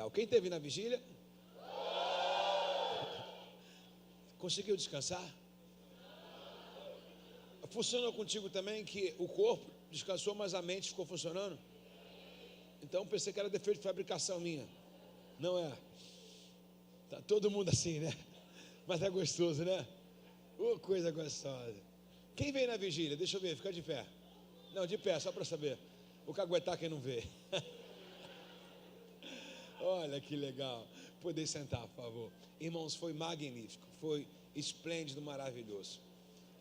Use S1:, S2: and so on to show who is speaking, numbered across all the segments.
S1: legal. Quem esteve na vigília? Conseguiu descansar? Funcionou contigo também que o corpo descansou, mas a mente ficou funcionando? Então pensei que era defeito de fabricação minha. Não é. Tá todo mundo assim, né? Mas é gostoso, né? Coisa gostosa. Quem veio na vigília? Deixa eu ver, fica de pé. Não, de pé, só para saber. Vou caguetar quem não vê. Olha que legal. Poder sentar, por favor. Irmãos, foi magnífico. Foi esplêndido, maravilhoso.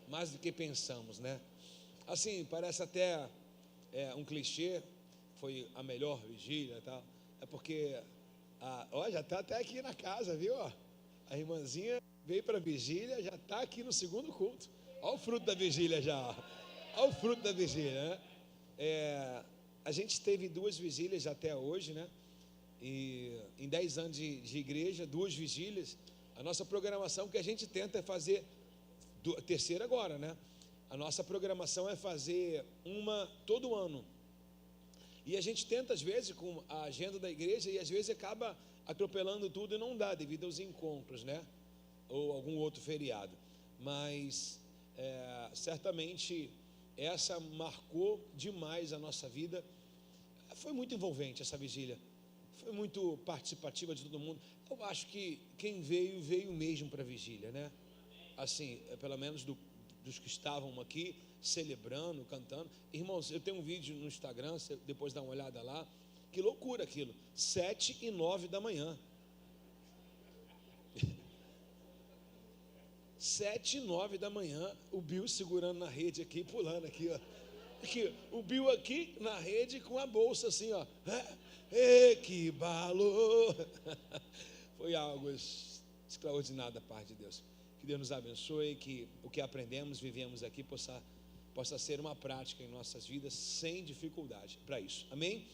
S1: Mais do que pensamos, né? Assim, parece até um clichê. Foi a melhor vigília e tal. É porque, já está até aqui na casa, viu? A irmãzinha veio para a vigília, já está aqui no segundo culto. Olha o fruto da vigília já. Olha o fruto da vigília, né? A gente teve 2 vigílias até hoje, né? E em 10 anos de igreja, 2 vigílias. A nossa programação que a gente tenta é fazer, a terceira agora, né? A nossa programação é fazer uma todo ano. E a gente tenta, às vezes, com a agenda da igreja, e às vezes acaba atropelando tudo e não dá, devido aos encontros, né? Ou algum outro feriado. Mas, certamente, essa marcou demais a nossa vida. Foi muito envolvente essa vigília. Foi muito participativa de todo mundo. Eu acho que quem veio mesmo para a vigília, né? Assim, pelo menos dos que estavam aqui, celebrando, cantando. Irmãos, eu tenho um vídeo no Instagram, você depois dá uma olhada lá. Que loucura aquilo, 7 e 9 da manhã. 7 e 9 da manhã, o Bill segurando na rede aqui, pulando aqui, ó. Aqui, o Bill aqui na rede com a bolsa assim, ó. Que balo! Foi algo extraordinário da parte de Deus. Que Deus nos abençoe, que o que aprendemos, vivemos aqui, possa ser uma prática em nossas vidas sem dificuldade para isso. Amém?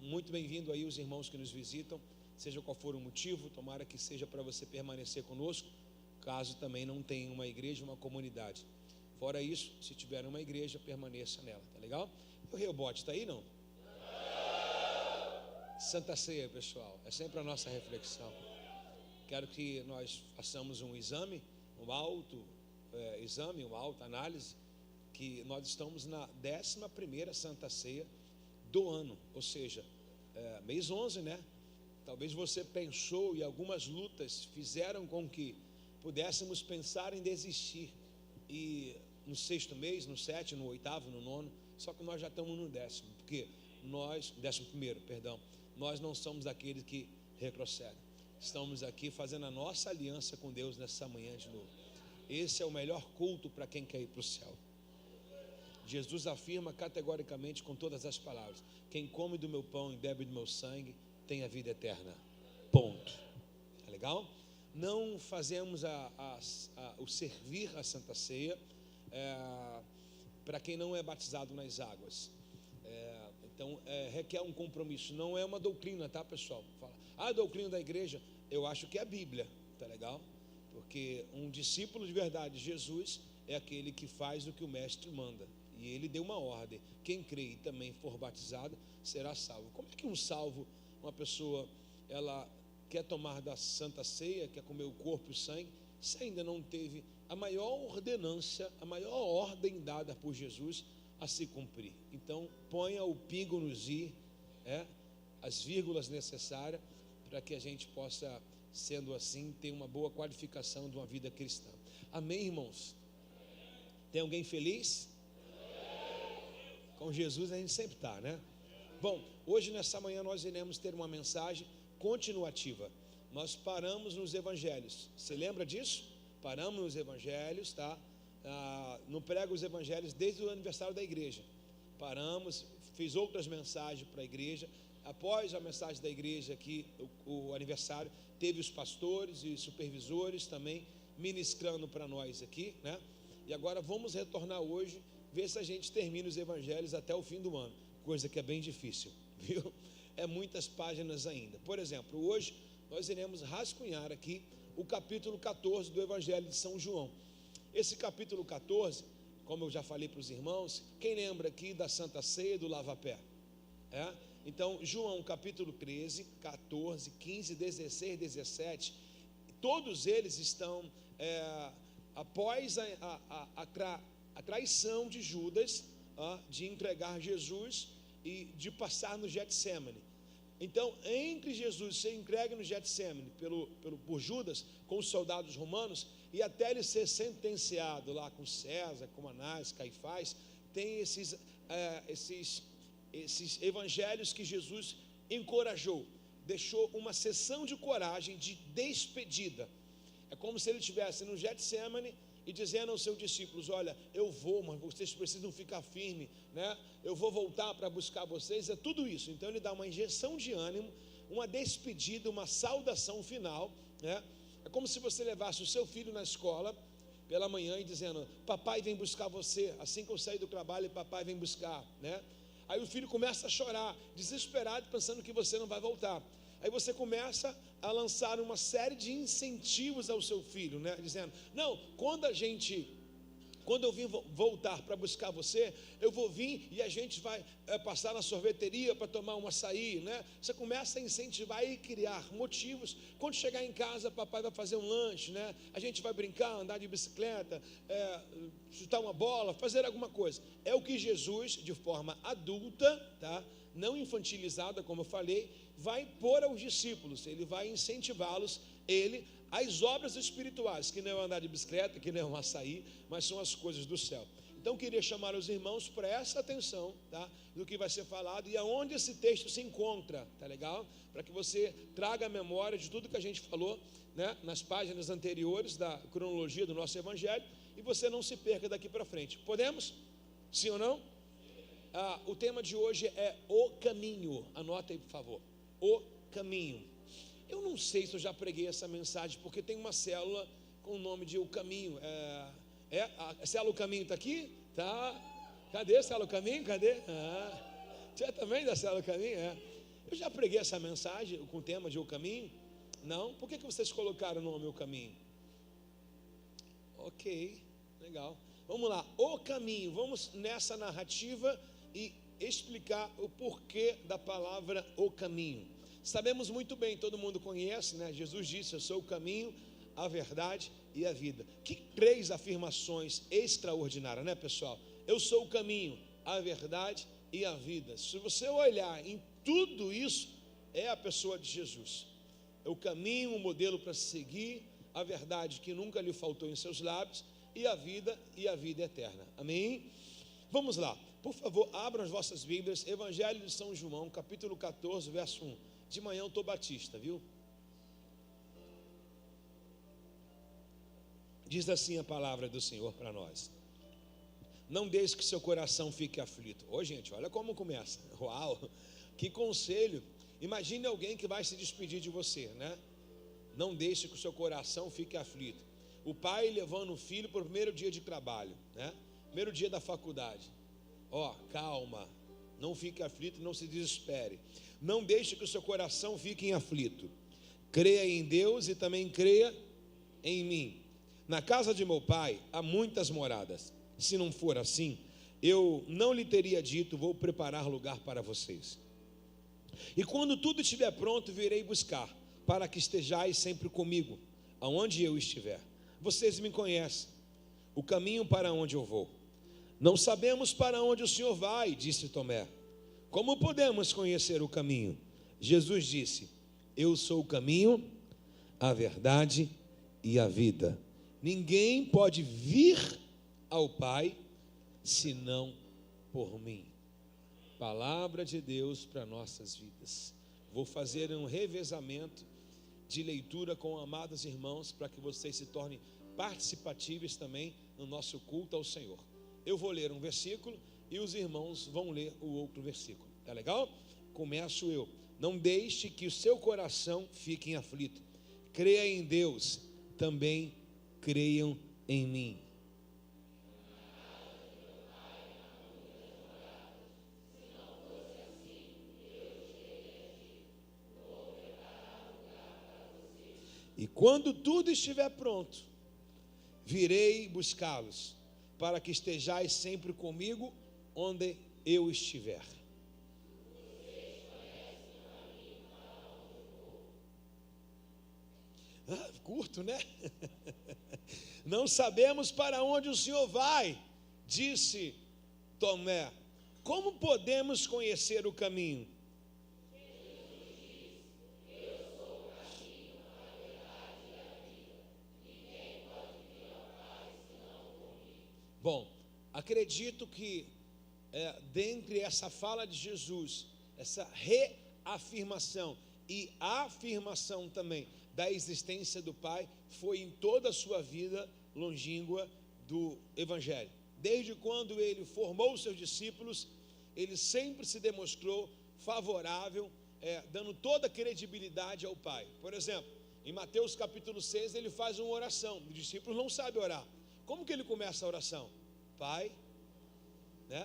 S1: Muito bem-vindo aí os irmãos que nos visitam, seja qual for o motivo, tomara que seja para você permanecer conosco, caso também não tenha uma igreja, uma comunidade. Fora isso, se tiver uma igreja, permaneça nela, tá legal? E o rebote está aí, não? Santa Ceia, pessoal, é sempre a nossa reflexão. Quero que nós façamos um exame, uma alta análise, que nós estamos na 11ª Santa Ceia do ano, ou seja, mês 11, né? Talvez você pensou e algumas lutas fizeram com que pudéssemos pensar em desistir, e no 6º mês, no 7º, no 8º, no 9º, só que nós já estamos no 10º, porque 11º, perdão, nós não somos daqueles que retrocedem. Estamos aqui fazendo a nossa aliança com Deus nessa manhã de novo. Esse é o melhor culto para quem quer ir para o céu. Jesus afirma categoricamente com todas as palavras: quem come do meu pão e bebe do meu sangue tem a vida eterna. Ponto. É legal? Não fazemos o servir a Santa Ceia para quem não é batizado nas águas. Então requer um compromisso. Não é uma doutrina, tá, pessoal? Fala, a doutrina da igreja, eu acho que é a Bíblia, tá legal? Porque um discípulo de verdade, Jesus, é aquele que faz o que o mestre manda. E ele deu uma ordem: quem crê e também for batizado será salvo. Como é que um salvo, uma pessoa, ela quer tomar da Santa Ceia, quer comer o corpo e o sangue, se ainda não teve a maior ordenância, a maior ordem dada por Jesus a se cumprir? Então ponha o pingo nos i, as vírgulas necessárias, para que a gente possa, sendo assim, ter uma boa qualificação de uma vida cristã. Amém, irmãos? Tem alguém feliz? Com Jesus a gente sempre está, né? Bom, hoje nessa manhã nós iremos ter uma mensagem continuativa. Nós paramos nos evangelhos. Você lembra disso? Paramos nos evangelhos, tá? Não prego os evangelhos desde o aniversário da igreja. Paramos, fiz outras mensagens para a igreja. Após a mensagem da igreja aqui, o aniversário, teve os pastores e supervisores também ministrando para nós aqui, né? E agora vamos retornar hoje, ver se a gente termina os evangelhos até o fim do ano, coisa que é bem difícil, viu? É muitas páginas ainda. Por exemplo, hoje nós iremos rascunhar aqui o capítulo 14 do Evangelho de São João. Esse capítulo 14, como eu já falei para os irmãos, quem lembra aqui da Santa Ceia do lava-pé? Então, João capítulo 13, 14, 15, 16, 17, todos eles estão após a traição de Judas, de entregar Jesus e de passar no Getsêmani. Então, entre Jesus ser entregue no Getsêmani por Judas, com os soldados romanos, e até ele ser sentenciado lá com César, com Anás, Caifás, tem esses evangelhos que Jesus encorajou, deixou uma sessão de coragem, de despedida. É como se ele estivesse no Getsêmani e dizendo aos seus discípulos: olha, eu vou, mas vocês precisam ficar firmes, né? Eu vou voltar para buscar vocês, é tudo isso. Então ele dá uma injeção de ânimo, uma despedida, uma saudação final, né? É como se você levasse o seu filho na escola pela manhã e dizendo: papai vem buscar você, assim que eu sair do trabalho, papai vem buscar, né? Aí o filho começa a chorar, desesperado, pensando que você não vai voltar. Aí você começa a lançar uma série de incentivos ao seu filho, né? Dizendo: não, quando eu vim voltar para buscar você, eu vou vir e a gente vai passar na sorveteria para tomar um açaí, né? Você começa a incentivar e criar motivos. Quando chegar em casa, papai vai fazer um lanche, né? A gente vai brincar, andar de bicicleta, chutar uma bola, fazer alguma coisa. É o que Jesus, de forma adulta, tá? Não infantilizada, como eu falei, vai pôr aos discípulos. Ele vai incentivá-los, as obras espirituais, que não é andar de bicicleta, que não é um açaí, mas são as coisas do céu. Então queria chamar os irmãos para essa atenção, tá? Do que vai ser falado e aonde esse texto se encontra, tá legal? Para que você traga a memória de tudo que a gente falou, né? Nas páginas anteriores da cronologia do nosso evangelho, e você não se perca daqui para frente. Podemos? Sim ou não? O tema de hoje é o caminho. Anota aí, por favor. O caminho. Eu não sei se eu já preguei essa mensagem, porque tem uma célula com o nome de O Caminho. A célula O Caminho está aqui? Tá. Cadê a célula O Caminho? Cadê? Você é também da célula O Caminho? Eu já preguei essa mensagem com o tema de O Caminho? Não? Por que vocês colocaram o nome O Caminho? Ok, legal. Vamos lá, O Caminho. Vamos nessa narrativa e explicar o porquê da palavra O Caminho. Sabemos muito bem, todo mundo conhece, né? Jesus disse: eu sou o caminho, a verdade e a vida. Que três afirmações extraordinárias, né, pessoal? Eu sou o caminho, a verdade e a vida. Se você olhar em tudo isso, é a pessoa de Jesus. É o caminho, o modelo para seguir, a verdade que nunca lhe faltou em seus lábios, e a vida eterna. Amém? Vamos lá, por favor, abram as vossas Bíblias, Evangelho de São João, capítulo 14, verso 1. De manhã eu estou batista, viu? Diz assim a palavra do Senhor para nós: não deixe que seu coração fique aflito. Gente, olha como começa. Uau, que conselho. Imagine alguém que vai se despedir de você, né? Não deixe que o seu coração fique aflito. O pai levando o filho para o primeiro dia de trabalho, né? Primeiro dia da faculdade. Calma, não fique aflito, não se desespere. Não deixe que o seu coração fique aflito. Creia em Deus e também creia em mim. Na casa de meu pai há muitas moradas. Se não for assim, eu não lhe teria dito: vou preparar lugar para vocês. E quando tudo estiver pronto, virei buscar, para que estejais sempre comigo, aonde eu estiver. Vocês me conhecem, o caminho para onde eu vou. Não sabemos para onde o Senhor vai, disse Tomé. Como podemos conhecer o caminho? Jesus disse: eu sou o caminho, a verdade e a vida. Ninguém pode vir ao Pai senão por mim. Palavra de Deus para nossas vidas. Vou fazer um revezamento de leitura com amados irmãos, para que vocês se tornem participativos também no nosso culto ao Senhor. Eu vou ler um versículo e os irmãos vão ler o outro versículo. Tá legal? Começo eu. Não deixe que o seu coração fique aflito. Creia em Deus, também creiam em mim. E quando tudo estiver pronto, virei buscá-los, para que estejais sempre comigo onde eu estiver. curto, né? Não sabemos para onde o Senhor vai, disse Tomé. Como podemos conhecer o caminho? Bom, acredito que dentre essa fala de Jesus, essa reafirmação e afirmação também da existência do Pai, foi em toda a sua vida longínqua do Evangelho. Desde quando ele formou os seus discípulos, ele sempre se demonstrou favorável, dando toda a credibilidade ao Pai. Por exemplo, em Mateus capítulo 6, ele faz uma oração. Os discípulos não sabem orar. Como que ele começa a oração? Pai, né?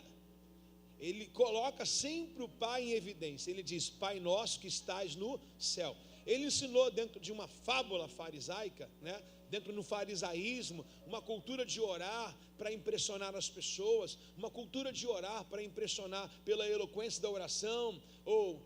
S1: Ele coloca sempre o Pai em evidência. Ele diz: Pai nosso que estás no céu. Ele ensinou dentro de uma fábula farisaica, né? Dentro do farisaísmo, uma cultura de orar para impressionar as pessoas, uma cultura de orar para impressionar pela eloquência da oração, ou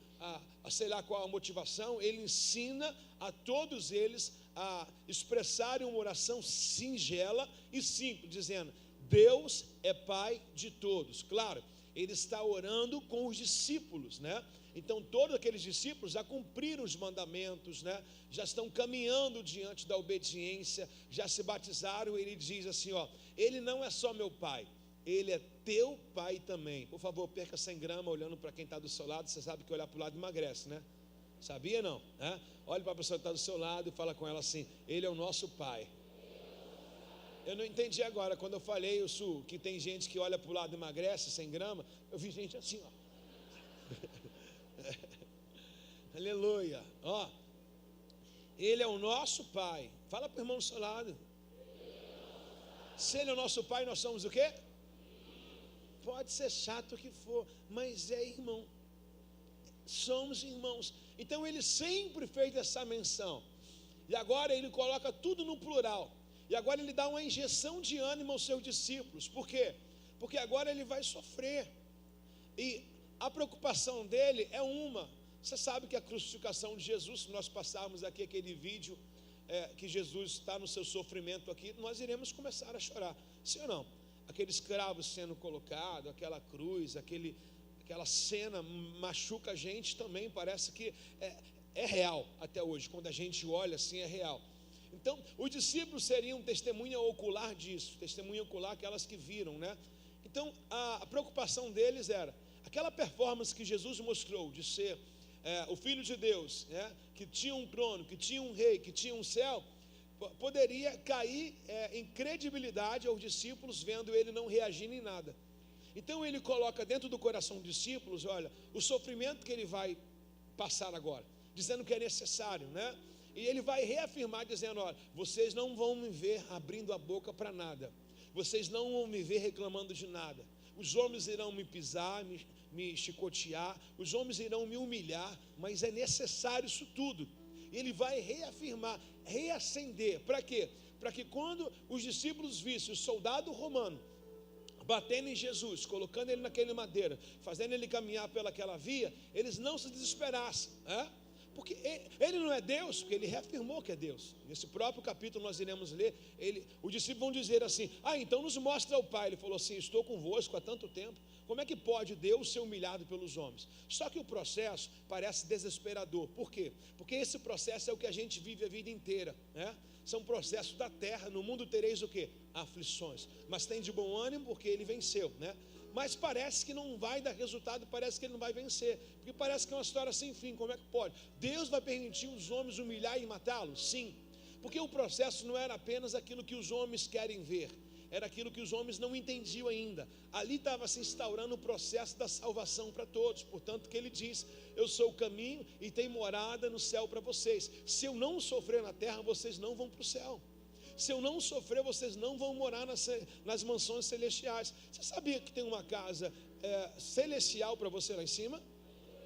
S1: sei lá qual a motivação. Ele ensina a todos eles a expressarem uma oração singela e simples, dizendo: Deus é Pai de todos. Claro, ele está orando com os discípulos, né? Então todos aqueles discípulos já cumpriram os mandamentos, né? Já estão caminhando diante da obediência, já se batizaram. Ele diz assim, ó: Ele não é só meu Pai, Ele é teu Pai também. Por favor, perca 100 gramas olhando para quem está do seu lado. Você sabe que olhar para o lado emagrece, né? Sabia não? Olhe para a pessoa que está do seu lado e fala com ela assim: Ele é o nosso Pai. Eu não entendi agora, quando eu falei que tem gente que olha para o lado e emagrece 100 gramas, eu vi gente assim, ó. Aleluia. Ó, Ele é o nosso Pai. Fala para o irmão do seu lado. Se Ele é o nosso Pai, nós somos o quê? Pode ser chato o que for, mas é irmão. Somos irmãos. Então ele sempre fez essa menção. E agora ele coloca tudo no plural. E agora ele dá uma injeção de ânimo aos seus discípulos. Por quê? Porque agora ele vai sofrer. E a preocupação dele é uma. Você sabe que a crucificação de Jesus, se nós passarmos aqui aquele vídeo que Jesus está no seu sofrimento aqui, nós iremos começar a chorar. Sim ou não? Aquele escravo sendo colocado, aquela cruz, aquela cena machuca a gente também. Parece que é real até hoje. Quando a gente olha assim, é real. Então, os discípulos seriam testemunha ocular disso, testemunha ocular aquelas que viram, né? Então, a preocupação deles era aquela performance que Jesus mostrou de ser o Filho de Deus, né? Que tinha um trono, que tinha um rei, que tinha um céu, poderia cair em credibilidade aos discípulos, vendo ele não reagindo em nada. Então, ele coloca dentro do coração dos discípulos, olha, o sofrimento que ele vai passar agora, dizendo que é necessário, né? E ele vai reafirmar dizendo: olha, vocês não vão me ver abrindo a boca para nada, vocês não vão me ver reclamando de nada. Os homens irão me pisar, me chicotear, os homens irão me humilhar, mas é necessário isso tudo. Ele vai reafirmar, reacender, para quê? Para que quando os discípulos vissem o soldado romano batendo em Jesus, colocando ele naquele madeira, fazendo ele caminhar pelaquela via, eles não se desesperassem, porque ele não é Deus, porque ele reafirmou que é Deus. Nesse próprio capítulo nós iremos ler, os discípulos vão dizer assim: então nos mostra o Pai. Ele falou assim: estou convosco há tanto tempo, como é que pode Deus ser humilhado pelos homens? Só que o processo parece desesperador. Por quê? Porque esse processo é o que a gente vive a vida inteira, né? São processos da terra. No mundo tereis o quê? Aflições, mas tem de bom ânimo, porque ele venceu, né? Mas parece que não vai dar resultado, parece que ele não vai vencer, porque parece que é uma história sem fim. Como é que pode? Deus vai permitir os homens humilhar e matá-los? Sim, porque o processo não era apenas aquilo que os homens querem ver, era aquilo que os homens não entendiam ainda. Ali estava se instaurando o processo da salvação para todos. Portanto que ele diz: eu sou o caminho e tem morada no céu para vocês. Se eu não sofrer na terra, vocês não vão para o céu. Se eu não sofrer, vocês não vão morar nas mansões celestiais. Você sabia que tem uma casa celestial para você lá em cima?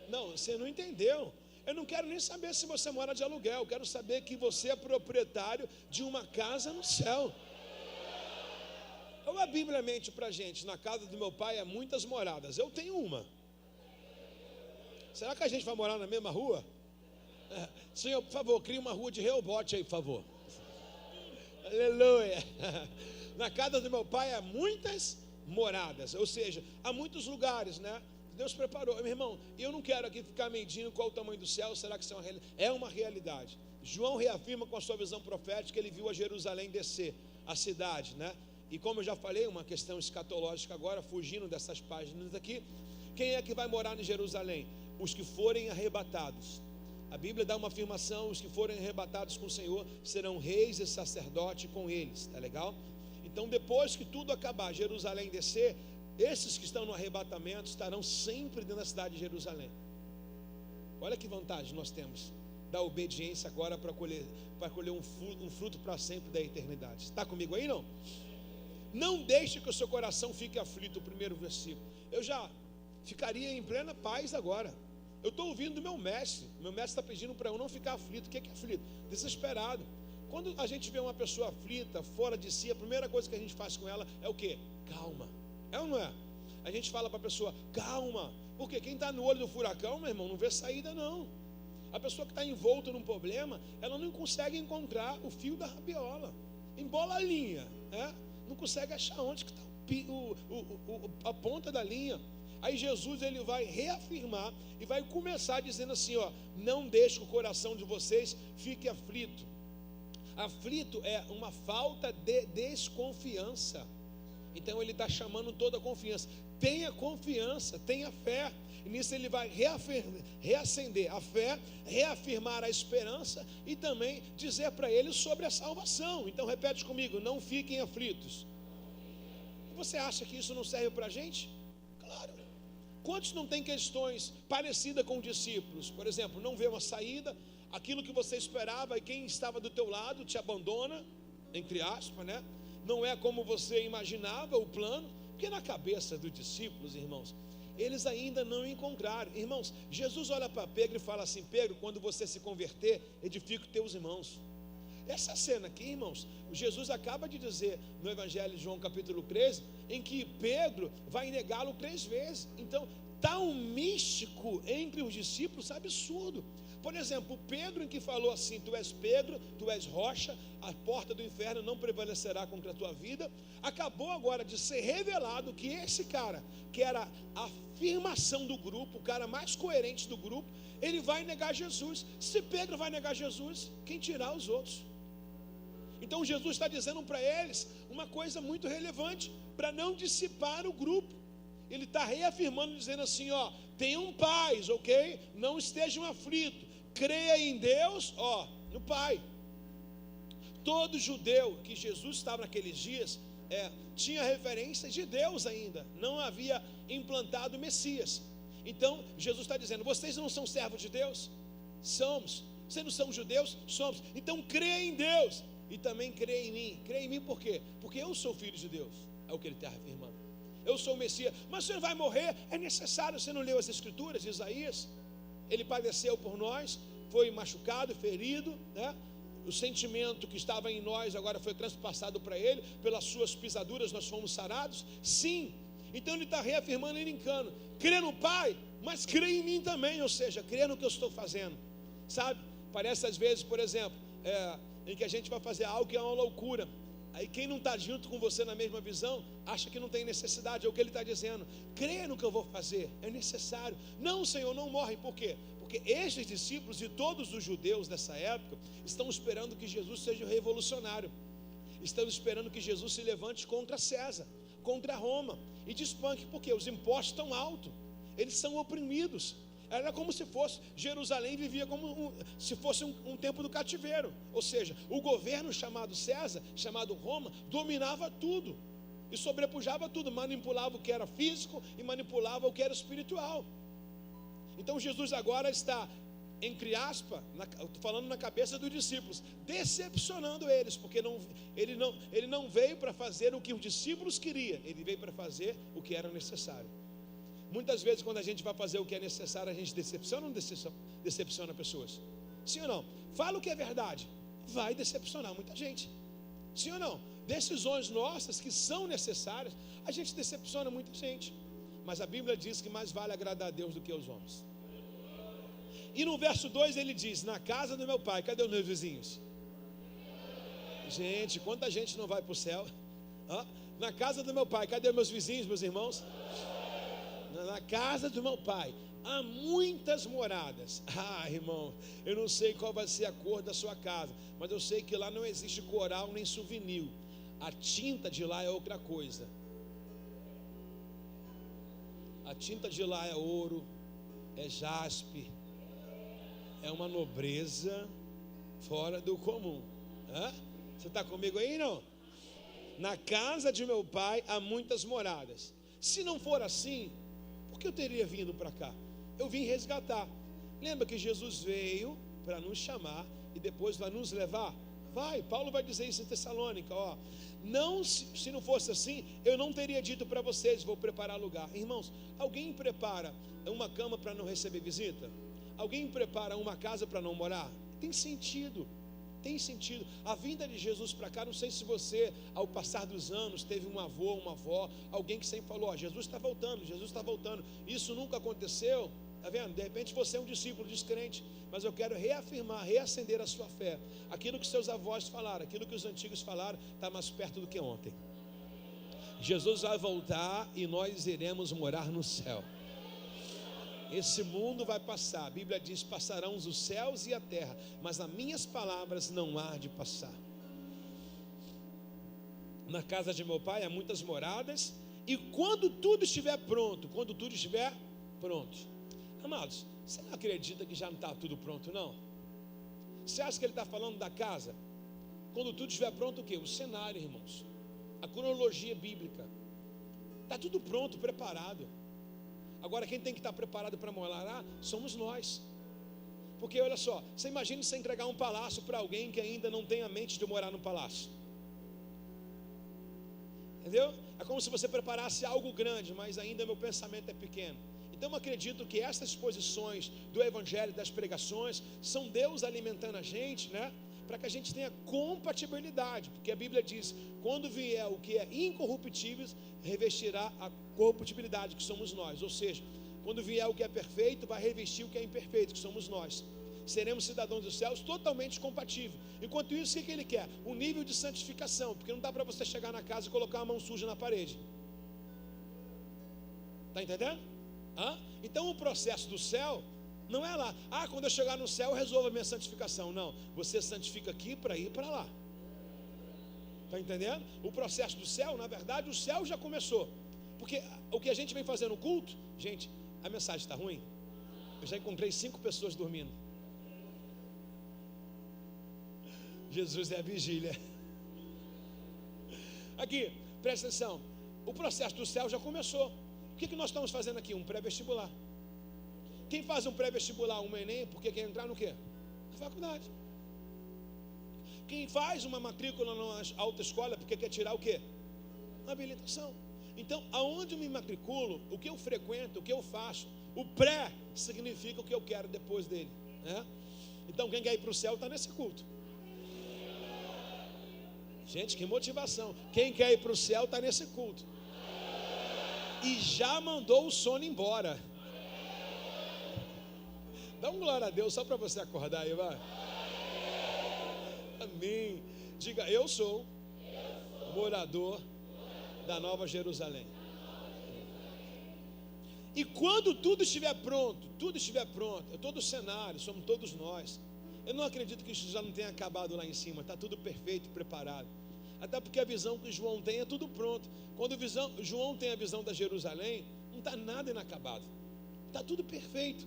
S1: Não, você não entendeu. Eu não quero nem saber se você mora de aluguel. Eu quero saber que você é proprietário de uma casa no céu. A Bíblia mente para a gente: na casa do meu pai há muitas moradas. Eu tenho uma. Será que a gente vai morar na mesma rua? Senhor, por favor, crie uma rua de Rehobote aí, por favor. Aleluia. Na casa do meu pai há muitas moradas, ou seja, há muitos lugares, né? Deus preparou. Meu irmão, eu não quero aqui ficar medindo qual o tamanho do céu. Será que isso é uma realidade? João reafirma com a sua visão profética que ele viu a Jerusalém descer, a cidade, né? E como eu já falei, uma questão escatológica agora, fugindo dessas páginas aqui, quem é que vai morar em Jerusalém? Os que forem arrebatados. A Bíblia dá uma afirmação: os que forem arrebatados com o Senhor serão reis e sacerdotes com eles, tá legal? Então depois que tudo acabar, Jerusalém descer, esses que estão no arrebatamento estarão sempre dentro da cidade de Jerusalém. Olha que vantagem nós temos da obediência agora para colher um fruto para sempre da eternidade. Está comigo aí não? Não deixe que o seu coração fique aflito, o primeiro versículo. Eu já ficaria em plena paz agora. Eu estou ouvindo meu mestre está pedindo para eu não ficar aflito. O que é aflito? Desesperado. Quando a gente vê uma pessoa aflita, fora de si, a primeira coisa que a gente faz com ela é o quê? Calma. É ou não é? A gente fala para a pessoa, calma. Porque quem está no olho do furacão, meu irmão, não vê saída não. A pessoa que está envolta num problema, ela não consegue encontrar o fio da rabiola. Embola a linha, né? Não consegue achar onde que está a ponta da linha. Aí Jesus ele vai reafirmar e vai começar dizendo assim, ó: não deixe que o coração de vocês fique aflito. Aflito é uma falta de desconfiança. Então ele está chamando toda a confiança. Tenha confiança, tenha fé. E nisso ele vai reacender a fé, reafirmar a esperança e também dizer para eles sobre a salvação. Então repete comigo: não fiquem aflitos. Você acha que isso não serve para a gente? Claro. Quantos não têm questões parecidas com os discípulos? Por exemplo, não vê uma saída, aquilo que você esperava e quem estava do teu lado te abandona, entre aspas, né? Não é como você imaginava o plano, porque na cabeça dos discípulos, irmãos, eles ainda não encontraram. Irmãos, Jesus olha para Pedro e fala assim: Pedro, quando você se converter, edifica os teus irmãos. Essa cena aqui, irmãos, Jesus acaba de dizer no Evangelho de João capítulo 13, em que Pedro vai negá-lo 3 vezes. Então, está um místico entre os discípulos absurdo. Por exemplo, Pedro em que falou assim: tu és Pedro, tu és rocha, a porta do inferno não prevalecerá contra a tua vida. Acabou agora de ser revelado que esse cara, que era a afirmação do grupo, o cara mais coerente do grupo, ele vai negar Jesus. Se Pedro vai negar Jesus, quem tirar os outros? Então Jesus está dizendo para eles uma coisa muito relevante, para não dissipar o grupo. Ele está reafirmando, dizendo assim, ó: tenham paz, ok? Não estejam aflitos, creia em Deus, ó, no Pai. Todo judeu que Jesus estava naqueles dias tinha referência de Deus ainda, não havia implantado o Messias. Então Jesus está dizendo: vocês não são servos de Deus? Somos. Vocês não são judeus? Somos. Então creia em Deus e também creia em mim. Creia em mim por quê? Porque eu sou filho de Deus, é o que ele está afirmando. Eu sou o Messias. Mas você vai morrer, é necessário. Você não leu as escrituras de Isaías? Ele padeceu por nós, foi machucado, ferido, né? O sentimento que estava em nós agora foi transpassado para ele. Pelas suas pisaduras nós fomos sarados. Sim. Então ele está reafirmando e linkando: crê no Pai, mas crê em mim também. Ou seja, crê no que eu estou fazendo. Sabe? Parece às vezes, por exemplo, em que a gente vai fazer algo que é uma loucura. Aí quem não está junto com você na mesma visão, acha que não tem necessidade. É o que ele está dizendo: crê no que eu vou fazer, é necessário. Não, Senhor, não morre. Por quê? Porque estes discípulos e todos os judeus dessa época estão esperando que Jesus seja revolucionário. Estão esperando que Jesus se levante contra César, contra Roma, e despanque, porque os impostos estão altos, eles são oprimidos. Era como se fosse, Jerusalém vivia como se fosse um tempo do cativeiro. Ou seja, o governo chamado César, chamado Roma, dominava tudo e sobrepujava tudo, manipulava o que era físico e manipulava o que era espiritual. Então Jesus agora está, entre aspas, estou falando na cabeça dos discípulos, decepcionando eles, porque ele não veio para fazer o que os discípulos queriam, ele veio para fazer o que era necessário. Muitas vezes quando a gente vai fazer o que é necessário, a gente decepciona ou não decepciona pessoas? Sim ou não? Fala o que é verdade, vai decepcionar muita gente. Sim ou não? Decisões nossas que são necessárias, a gente decepciona muita gente. Mas a Bíblia diz que mais vale agradar a Deus do que aos homens. E no verso 2 ele diz: na casa do meu pai, cadê os meus vizinhos? Gente, quanta gente não vai para o céu? Na casa do meu pai, cadê meus vizinhos, meus irmãos? Na casa do meu pai há muitas moradas. Irmão, eu não sei qual vai ser a cor da sua casa, mas eu sei que lá não existe coral nem souvenir. A tinta de lá é outra coisa. A tinta de lá é ouro, é jaspe, é uma nobreza fora do comum. Você está comigo aí, não? Na casa de meu pai há muitas moradas. Se não for assim, por que eu teria vindo para cá? Eu vim resgatar. Lembra que Jesus veio para nos chamar e depois vai nos levar? Vai, Paulo vai dizer isso em Tessalônica, não, se não fosse assim, eu não teria dito para vocês, vou preparar lugar. Irmãos, alguém prepara uma cama para não receber visita? Alguém prepara uma casa para não morar? Tem sentido. Tem sentido. A vinda de Jesus para cá, não sei se você, ao passar dos anos, teve um avô, uma avó, alguém que sempre falou, Jesus está voltando, Jesus está voltando. Isso nunca aconteceu. Está vendo? De repente você é um discípulo descrente, mas eu quero reafirmar, reacender a sua fé. Aquilo que seus avós falaram, aquilo que os antigos falaram, está mais perto do que ontem. Jesus vai voltar e nós iremos morar no céu. Esse mundo vai passar, a Bíblia diz, passarão os céus e a terra, mas as minhas palavras não há de passar. Na casa de meu pai há muitas moradas, e quando tudo estiver pronto, amados, você não acredita que já não está tudo pronto, não? Você acha que ele está falando da casa? Quando tudo estiver pronto, o quê? O cenário, irmãos, a cronologia bíblica, está tudo pronto, preparado. Agora quem tem que estar preparado para morar lá somos nós. Porque olha só, você imagina você entregar um palácio para alguém que ainda não tem a mente de morar no palácio. Entendeu? É como se você preparasse algo grande, mas ainda meu pensamento é pequeno. Então eu acredito que essas exposições do evangelho, das pregações, são Deus alimentando a gente, né? Para que a gente tenha compatibilidade, porque a Bíblia diz, quando vier o que é incorruptível, revestirá a corruptibilidade, que somos nós. Ou seja, quando vier o que é perfeito, vai revestir o que é imperfeito, que somos nós. Seremos cidadãos dos céus totalmente compatíveis. Enquanto isso, o que ele quer? Um nível de santificação, porque não dá para você chegar na casa e colocar a mão suja na parede. Está entendendo? Então o processo do céu não é lá, quando eu chegar no céu eu resolvo a minha santificação. Não, você santifica aqui para ir para lá. Está entendendo? O processo do céu, na verdade, o céu já começou. Porque o que a gente vem fazendo no culto, gente, a mensagem está ruim. Eu já encontrei 5 pessoas dormindo. Jesus é a vigília. Aqui, presta atenção. O processo do céu já começou. O que nós estamos fazendo aqui? Um pré-vestibular. Quem faz um pré-vestibular, um Enem, porque quer entrar no quê? Na faculdade. Quem faz uma matrícula na autoescola, porque quer tirar o quê? A habilitação. Então, aonde eu me matriculo, o que eu frequento, o que eu faço, o pré significa o que eu quero depois dele, né? Então, quem quer ir para o céu está nesse culto. Gente, que motivação. Quem quer ir para o céu está nesse culto. E já mandou o sono embora. Dá um glória a Deus só para você acordar aí, vai. Amém. Diga, eu sou morador da Nova Jerusalém. E quando tudo estiver pronto, é todo o cenário, somos todos nós. Eu não acredito que isso já não tenha acabado lá em cima, está tudo perfeito, preparado. Até porque a visão que João tem é tudo pronto. Quando João tem a visão da Jerusalém, não está nada inacabado, está tudo perfeito.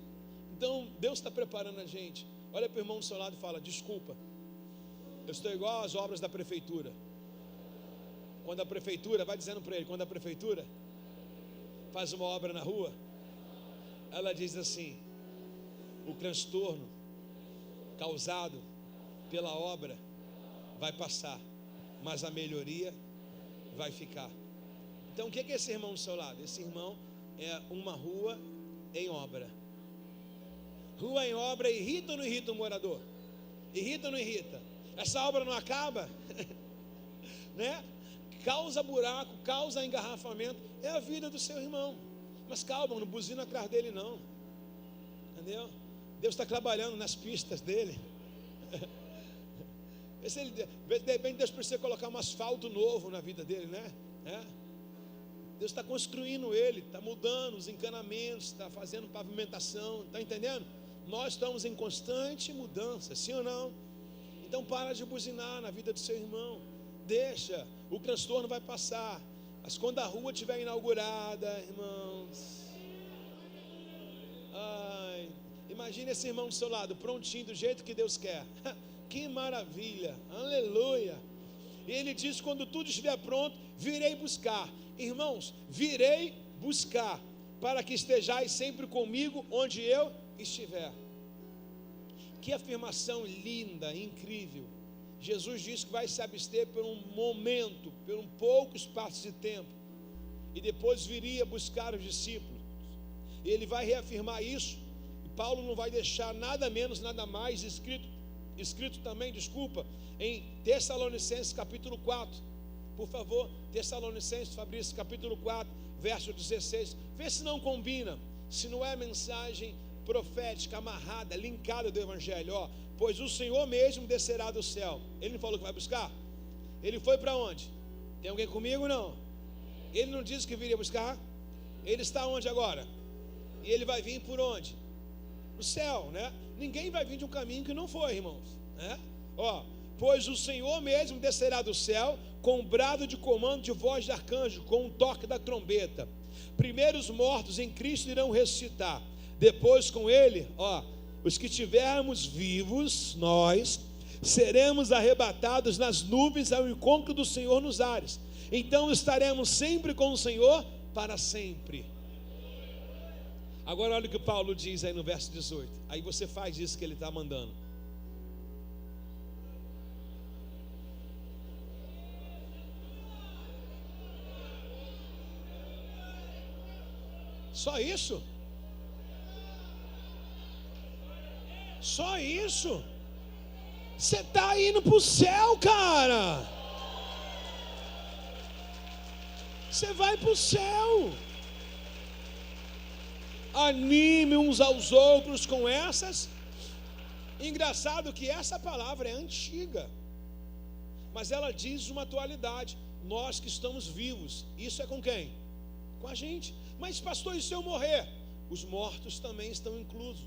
S1: Então Deus está preparando a gente. Olha para o irmão do seu lado e fala, desculpa, eu estou igual às obras da prefeitura. Quando a prefeitura, vai dizendo para ele, quando a prefeitura faz uma obra na rua, ela diz assim, o transtorno causado pela obra vai passar, mas a melhoria vai ficar. Então o que é esse irmão do seu lado? Esse irmão é uma rua em obra. Rua em obra irrita ou não irrita o morador? Irrita ou não irrita? Essa obra não acaba? Né? Causa buraco, causa engarrafamento. É a vida do seu irmão. Mas calma, não buzina atrás dele não. Entendeu? Deus está trabalhando nas pistas dele. De repente Deus precisa colocar um asfalto novo na vida dele, né? Deus está construindo ele, está mudando os encanamentos, está fazendo pavimentação, está entendendo? Nós estamos em constante mudança, sim ou não? Então para de buzinar na vida do seu irmão, deixa, o transtorno vai passar. Mas quando a rua estiver inaugurada, irmãos, imagine esse irmão do seu lado, prontinho, do jeito que Deus quer. Que maravilha, aleluia. E ele diz: quando tudo estiver pronto, virei buscar. Irmãos, virei buscar, para que estejais sempre comigo onde eu estiver. Que afirmação linda, incrível. Jesus disse que vai se abster por um momento, por um pouco espaço de tempo, e depois viria buscar os discípulos. E ele vai reafirmar isso, e Paulo não vai deixar nada menos, nada mais escrito também, em Tessalonicenses capítulo 4, por favor, Tessalonicenses, Fabrício, capítulo 4, verso 16, vê se não combina, se não é mensagem profética, amarrada, linkada do Evangelho, pois o Senhor mesmo descerá do céu. Ele não falou que vai buscar? Ele foi para onde? Tem alguém comigo? Não. Ele não disse que viria buscar? Ele está onde agora? E ele vai vir por onde? No céu, né? Ninguém vai vir de um caminho que não foi, irmãos, né? Pois o Senhor mesmo descerá do céu com um brado de comando de voz de arcanjo, com um toque da trombeta. Primeiro os mortos em Cristo irão ressuscitar. Depois com ele, os que tivermos vivos, nós seremos arrebatados nas nuvens ao encontro do Senhor nos ares. Então estaremos sempre com o Senhor para sempre. Agora olha o que Paulo diz aí no verso 18. Aí você faz isso que ele está mandando. Só isso? Só isso? Você está indo para o céu, cara. Você vai para o céu. Anime uns aos outros com essas. Engraçado que essa palavra é antiga, mas ela diz uma atualidade. Nós que estamos vivos, isso é com quem? Com a gente. Mas pastor, e se eu morrer? Os mortos também estão inclusos.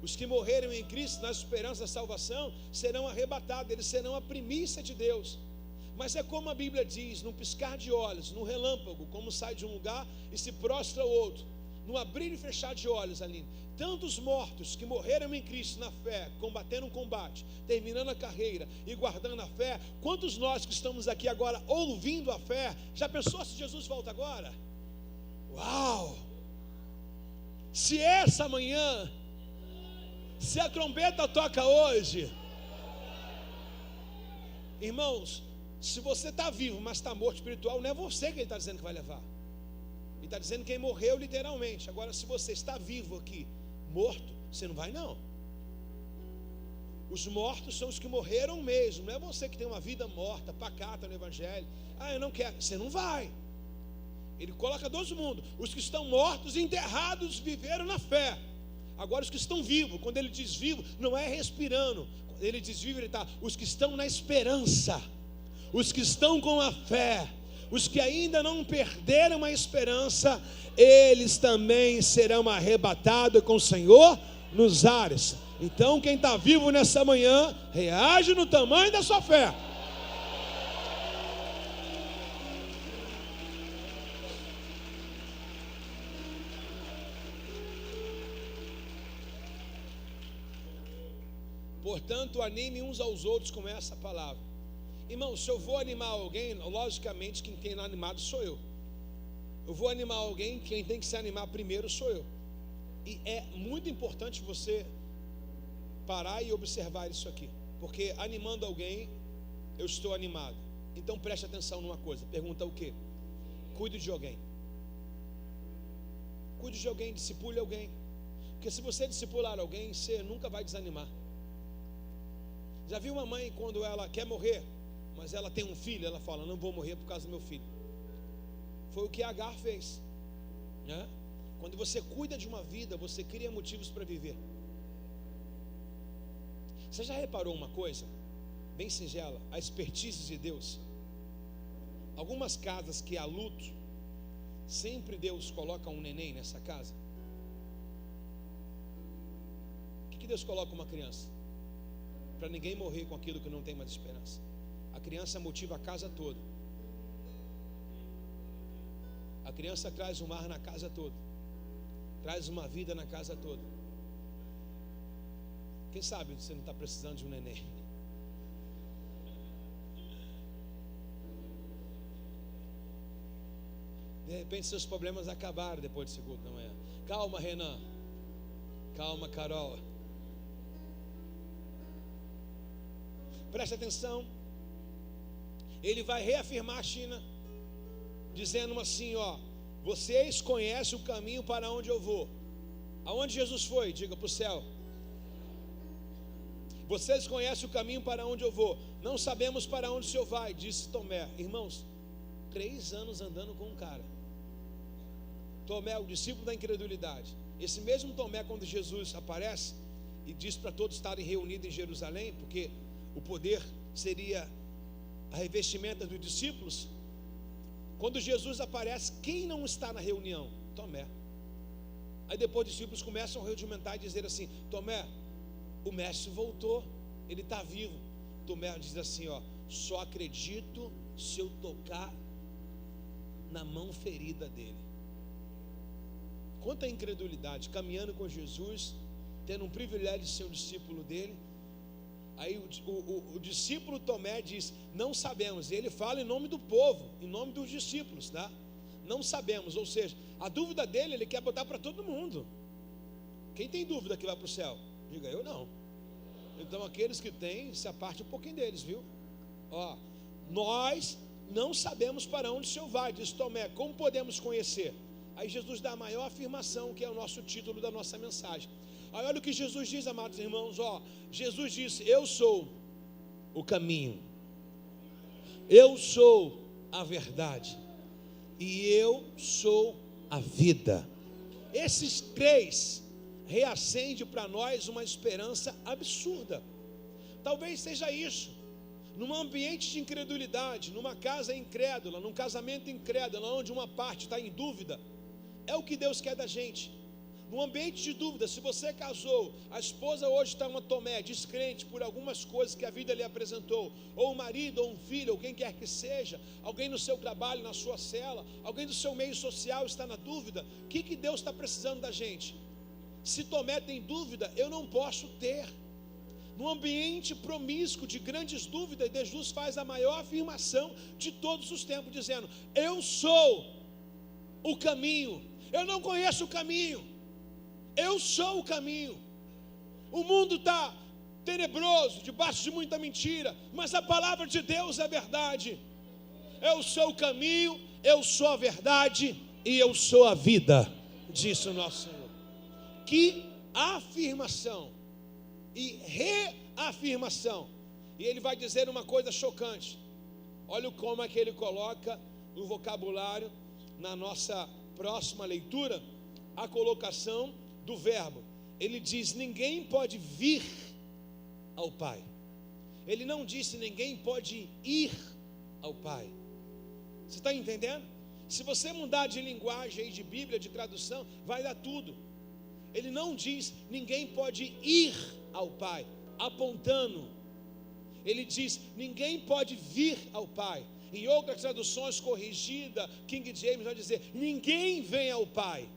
S1: Os que morreram em Cristo, na esperança da salvação, serão arrebatados, eles serão a primícia de Deus. Mas é como a Bíblia diz, num piscar de olhos, num relâmpago, como sai de um lugar e se prostra ao outro, num abrir e fechar de olhos, Aline. Tantos mortos que morreram em Cristo na fé, combatendo um combate, terminando a carreira e guardando a fé, quantos nós que estamos aqui agora ouvindo a fé, já pensou se Jesus volta agora? Uau! Se essa manhã, se a trombeta toca hoje, irmãos, se você está vivo, mas está morto espiritual, não é você que ele está dizendo que vai levar. Ele está dizendo quem morreu literalmente. Agora, se você está vivo aqui, morto, você não vai não. Os mortos são os que morreram mesmo. Não é você que tem uma vida morta, pacata no Evangelho. Eu não quero, você não vai. Ele coloca dois mundos. Os que estão mortos e enterrados viveram na fé. Agora os que estão vivos, quando ele diz vivo, não é respirando. Quando ele diz vivo, ele está, os que estão na esperança, os que estão com a fé, os que ainda não perderam a esperança, eles também serão arrebatados com o Senhor nos ares. Então quem está vivo nessa manhã, reage no tamanho da sua fé. Portanto, anime uns aos outros com essa palavra. Irmão, se eu vou animar alguém, logicamente quem tem animado sou eu. Eu vou animar alguém, quem tem que se animar primeiro sou eu. E é muito importante você parar e observar isso aqui, porque animando alguém, eu estou animado. Então preste atenção numa coisa, pergunta o quê? Cuide de alguém. Cuide de alguém, discipule alguém. Porque se você discipular alguém, você nunca vai desanimar. Já viu uma mãe quando ela quer morrer, mas ela tem um filho, ela fala, não vou morrer por causa do meu filho. Foi o que Agar fez, né? Quando você cuida de uma vida, você cria motivos para viver. Você já reparou uma coisa? bem singela, a expertise de Deus. Algumas casas que há luto, sempre Deus coloca um neném nessa casa. Por que Deus coloca uma criança? Para ninguém morrer com aquilo que não tem mais esperança. A criança motiva a casa toda. A criança traz um ar na casa toda, traz uma vida na casa toda. Quem sabe você não está precisando de um neném? De repente seus problemas acabaram depois de segunda da manhã. Calma, Renan. Calma, Carol. Preste atenção. Ele vai reafirmar a China, dizendo assim, ó: vocês conhecem o caminho para onde eu vou. Aonde Jesus foi? Diga para o céu. Vocês conhecem o caminho para onde eu vou. Não sabemos para onde o Senhor vai, disse Tomé. Irmãos, 3 anos andando com um cara. Tomé, o discípulo da incredulidade. Esse mesmo Tomé, quando Jesus aparece e diz para todos estarem reunidos em Jerusalém, porque o poder seria a revestimenta dos discípulos. Quando Jesus aparece, quem não está na reunião? Tomé. Aí depois os discípulos começam a regimentar e dizer assim: Tomé, o mestre voltou, ele está vivo. Tomé diz assim, ó: só acredito se eu tocar na mão ferida dele. Quanta incredulidade, caminhando com Jesus, tendo um privilégio de ser um discípulo dele. Aí o discípulo Tomé diz: não sabemos. E ele fala em nome do povo, em nome dos discípulos, tá? Não sabemos, ou seja, a dúvida dele ele quer botar para todo mundo. Quem tem dúvida que vai para o céu? Diga: eu não. Então aqueles que têm, se aparte um pouquinho deles, viu? Ó, nós não sabemos para onde o Senhor vai, diz Tomé. Como podemos conhecer? Aí Jesus dá a maior afirmação, que é o nosso título da nossa mensagem. Aí olha o que Jesus diz, amados irmãos, ó. Jesus disse: eu sou o caminho, eu sou a verdade e eu sou a vida. Esses 3 reacendem para nós uma esperança absurda. Talvez seja isso. Num ambiente de incredulidade, numa casa incrédula, num casamento incrédulo, onde uma parte está em dúvida, é o que Deus quer da gente. Num ambiente de dúvida, se você casou, a esposa hoje está uma Tomé, descrente por algumas coisas que a vida lhe apresentou, ou um marido, ou um filho, ou quem quer que seja, alguém no seu trabalho, na sua cela, alguém do seu meio social está na dúvida, o que Deus está precisando da gente? Se Tomé tem dúvida, eu não posso ter. Num ambiente promíscuo de grandes dúvidas, Jesus faz a maior afirmação de todos os tempos, dizendo: eu sou o caminho. Eu não conheço o caminho, eu sou o caminho. O mundo está tenebroso, debaixo de muita mentira, mas a palavra de Deus é verdade. Eu sou o caminho, eu sou a verdade e eu sou a vida, disse o nosso Senhor. Que afirmação e reafirmação. E ele vai dizer uma coisa chocante. Olha como é que ele coloca no vocabulário, na nossa próxima leitura, a colocação do verbo. Ele diz: ninguém pode vir ao Pai. Ele não disse ninguém pode ir ao Pai. Você está entendendo? Se você mudar de linguagem aí, de Bíblia, de tradução, vai dar tudo. Ele não diz ninguém pode ir ao Pai, apontando. Ele diz ninguém pode vir ao Pai. Em outras traduções corrigida, King James vai dizer ninguém vem ao Pai.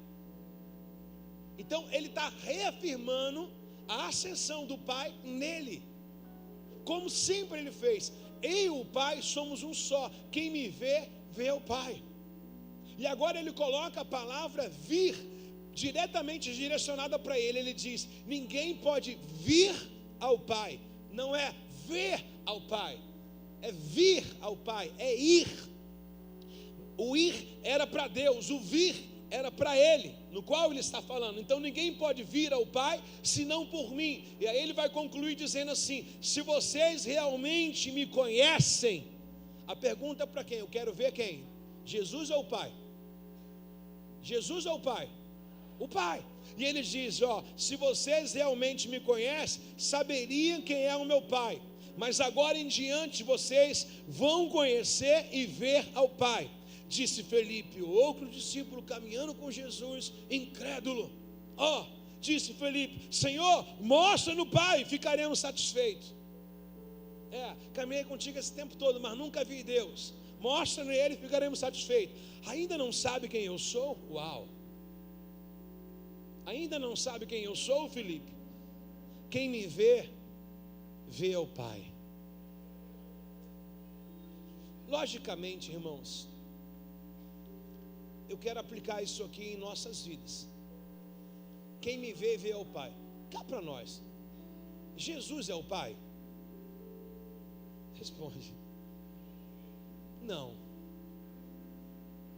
S1: Então ele está reafirmando a ascensão do Pai nele, como sempre ele fez. Eu e o Pai somos um só. Quem me vê, vê o Pai. E agora ele coloca a palavra vir diretamente direcionada para ele. Ele diz: ninguém pode vir ao Pai. Não é ver ao Pai, é vir ao Pai, é ir. O ir era para Deus, o vir era para ele, no qual ele está falando. Então ninguém pode vir ao Pai senão por mim. E aí ele vai concluir dizendo assim: se vocês realmente me conhecem. A pergunta é para quem? Eu quero ver quem? Jesus ou o Pai? Jesus ou o Pai? O Pai. E ele diz: ó, se vocês realmente me conhecem, saberiam quem é o meu Pai. mas agora em diante vocês vão conhecer e ver ao Pai. Disse Felipe, outro discípulo caminhando com Jesus, incrédulo. Disse Felipe, Senhor, mostra no Pai, ficaremos satisfeitos. Caminhei contigo esse tempo todo, mas nunca vi Deus. Mostra nele, ficaremos satisfeitos. Ainda não sabe quem eu sou? Uau! Ainda não sabe quem eu sou, Felipe? Quem me vê, vê ao Pai. Logicamente, irmãos, eu quero aplicar isso aqui em nossas vidas. Quem me vê, vê ao Pai. Cá para nós, Jesus é o Pai? Responde. Não.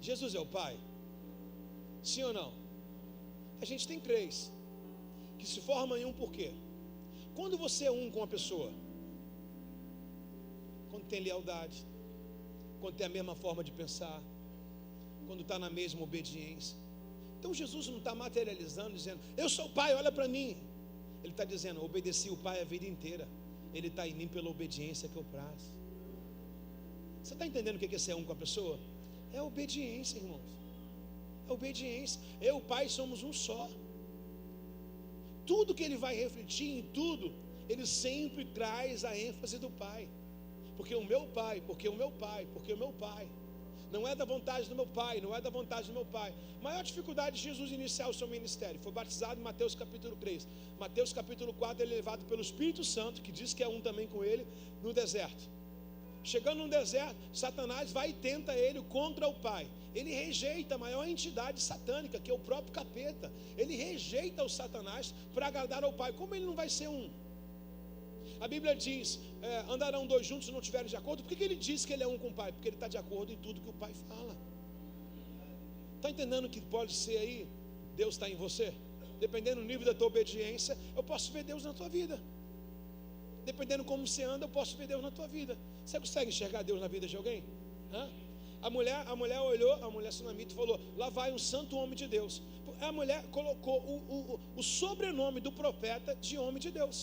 S1: Jesus é o Pai? Sim ou não? A gente tem três que se formam em um por quê? Quando você é um com a pessoa, quando tem lealdade, quando tem a mesma forma de pensar, quando está na mesma obediência. Então Jesus não está materializando, dizendo, eu sou o Pai, olha para mim. Ele está dizendo, obedeci o Pai a vida inteira. Ele está em mim pela obediência que eu prazo. Você está entendendo o que é ser um com a pessoa? É obediência, irmãos. É obediência. Eu e o Pai somos um só. Tudo que ele vai refletir em tudo, ele sempre traz a ênfase do Pai. Porque o meu Pai, porque o meu Pai, porque o meu Pai. Não é da vontade do meu Pai, não é da vontade do meu Pai. A maior dificuldade de Jesus iniciar o seu ministério, foi batizado em Mateus capítulo 3. Mateus capítulo 4, ele é levado pelo Espírito Santo, que diz que é um também com ele, no deserto. Chegando no deserto, Satanás vai e tenta ele contra o Pai. Ele rejeita a maior entidade satânica, que é o próprio capeta. Ele rejeita o Satanás para agradar ao Pai. Como ele não vai ser um? A Bíblia diz, andarão dois juntos se não estiverem de acordo. Por que ele diz que ele é um com o Pai? Porque ele está de acordo em tudo que o Pai fala. Está entendendo que pode ser aí? Deus está em você? Dependendo do nível da tua obediência, eu posso ver Deus na tua vida. Dependendo como você anda, eu posso ver Deus na tua vida. Você consegue enxergar Deus na vida de alguém? A mulher olhou, a mulher sunamita falou, lá vai um santo homem de Deus. A mulher colocou o sobrenome do profeta de homem de Deus.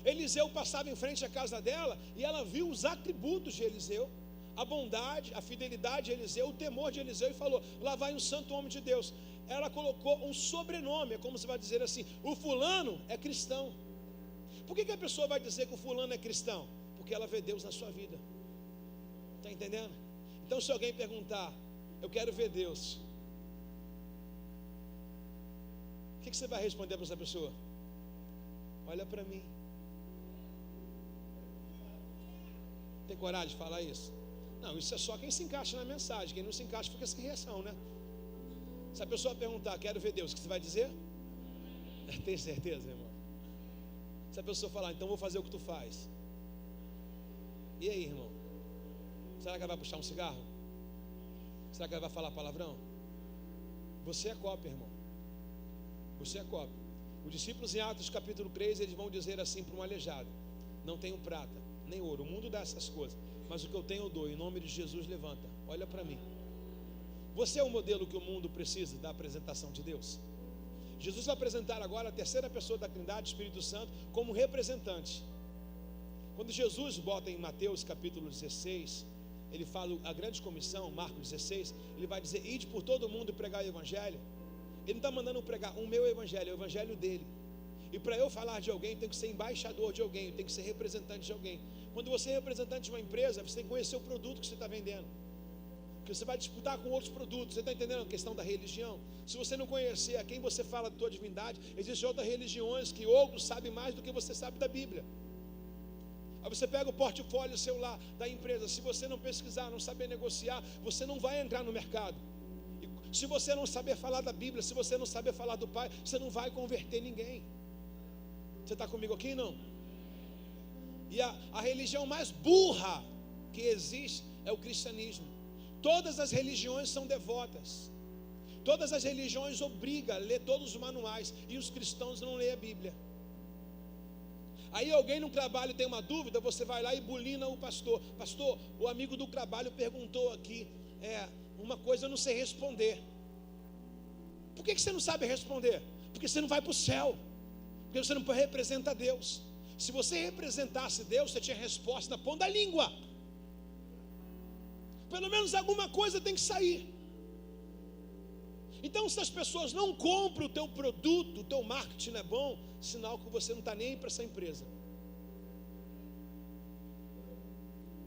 S1: Eliseu passava em frente à casa dela e ela viu os atributos de Eliseu, a bondade, a fidelidade de Eliseu, o temor de Eliseu e falou, lá vai um santo homem de Deus. Ela colocou um sobrenome, é como você vai dizer assim, o fulano é cristão. Por que a pessoa vai dizer que o fulano é cristão? Porque ela vê Deus na sua vida. Está entendendo? Então se alguém perguntar, eu quero ver Deus, o que você vai responder para essa pessoa? Olha para mim. Tem coragem de falar isso? Não, isso é só quem se encaixa na mensagem. Quem não se encaixa fica sem reação, né? Se a pessoa perguntar, quero ver Deus, o que você vai dizer? Tem certeza, irmão? Se a pessoa falar, então vou fazer o que tu faz. E aí, irmão? Será que ela vai puxar um cigarro? Será que ela vai falar palavrão? Você é cópia, irmão. Você é cópia. Os discípulos em Atos capítulo 3, eles vão dizer assim para um aleijado, não tenho prata, nem ouro, o mundo dá essas coisas, mas o que eu tenho eu dou, em nome de Jesus levanta, olha para mim. Você é o modelo que o mundo precisa da apresentação de Deus? Jesus vai apresentar agora a terceira pessoa da Trindade, Espírito Santo, como representante. Quando Jesus bota em Mateus capítulo 16, ele fala a grande comissão, Marcos 16, ele vai dizer, ide por todo mundo e pregar o evangelho. Ele não está mandando pregar o meu evangelho, é o evangelho dele. E para eu falar de alguém, eu tenho que ser embaixador de alguém, eu tenho que ser representante de alguém. Quando você é representante de uma empresa, você tem que conhecer o produto que você está vendendo, porque você vai disputar com outros produtos. Você está entendendo a questão da religião? Se você não conhecer a quem você fala da tua divindade, existem outras religiões que outros sabem mais do que você sabe da Bíblia. Aí você pega o portfólio seu lá da empresa, se você não pesquisar, não saber negociar, você não vai entrar no mercado. E se você não saber falar da Bíblia, se você não saber falar do Pai, você não vai converter ninguém. Você está comigo aqui, não? E a religião mais burra que existe é o cristianismo. Todas as religiões são devotas. Todas as religiões obrigam a ler todos os manuais, e os cristãos não leem a Bíblia. Aí alguém no trabalho tem uma dúvida, você vai lá e bulina o pastor. Pastor, o amigo do trabalho perguntou aqui, uma coisa eu não sei responder. Por que você não sabe responder? Porque você não vai para o céu, porque você não representa Deus. Se você representasse Deus, você tinha resposta na ponta da língua. Pelo menos alguma coisa tem que sair. Então, se as pessoas não compram o teu produto, o teu marketing não é bom, sinal que você não está nem aí para essa empresa.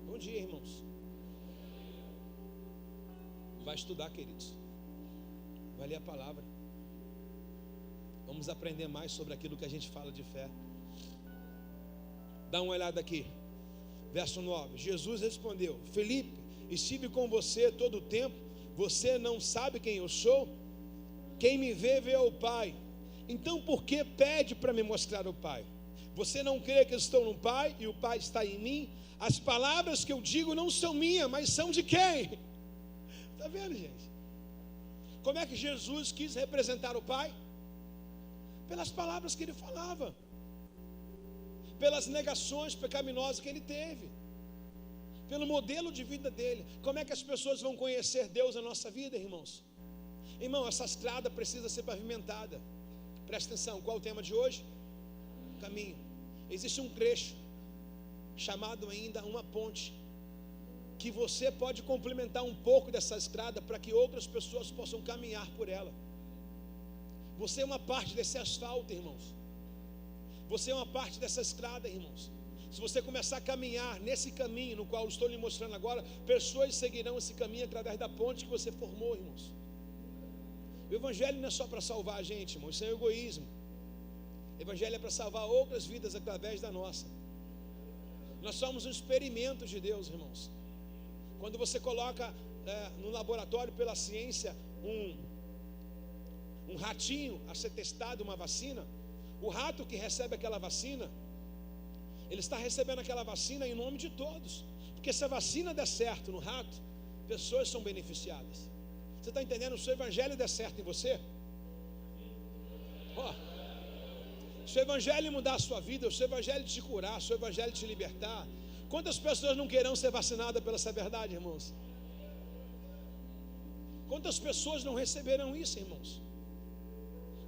S1: Bom dia, irmãos. Vai estudar, queridos. Vai ler a palavra. Vamos aprender mais sobre aquilo que a gente fala de fé. Dá uma olhada aqui. Verso 9. Jesus respondeu: Felipe, estive com você todo o tempo. Você não sabe quem eu sou? Quem me vê, vê o Pai. Então por que pede para me mostrar o Pai? Você não crê que eu estou no Pai e o Pai está em mim? As palavras que eu digo não são minhas, mas são de quem? Está vendo, gente? Como é que Jesus quis representar o Pai? Pelas palavras que ele falava, pelas negações pecaminosas que ele teve, pelo modelo de vida dele. Como é que as pessoas vão conhecer Deus na nossa vida, irmãos? Irmão, essa estrada precisa ser pavimentada. Presta atenção, qual é o tema de hoje? Caminho. Existe um trecho chamado ainda uma ponte, que você pode complementar um pouco dessa estrada para que outras pessoas possam caminhar por ela. Você é uma parte desse asfalto, irmãos. Você é uma parte dessa estrada, irmãos. Se você começar a caminhar nesse caminho no qual eu estou lhe mostrando agora, pessoas seguirão esse caminho através da ponte que você formou, irmãos. O evangelho não é só para salvar a gente, irmãos, isso é egoísmo. O evangelho é para salvar outras vidas através da nossa. Nós somos um experimento de Deus, irmãos. Quando você coloca no laboratório pela ciência um ratinho a ser testado, uma vacina, o rato que recebe aquela vacina, ele está recebendo aquela vacina em nome de todos, porque se a vacina der certo no rato, pessoas são beneficiadas. Você está entendendo? O seu evangelho der certo em você, se o evangelho mudar a sua vida, o seu evangelho te curar, o seu evangelho te libertar, quantas pessoas não querão ser vacinadas pela essa verdade, irmãos? Quantas pessoas não receberão isso, irmãos?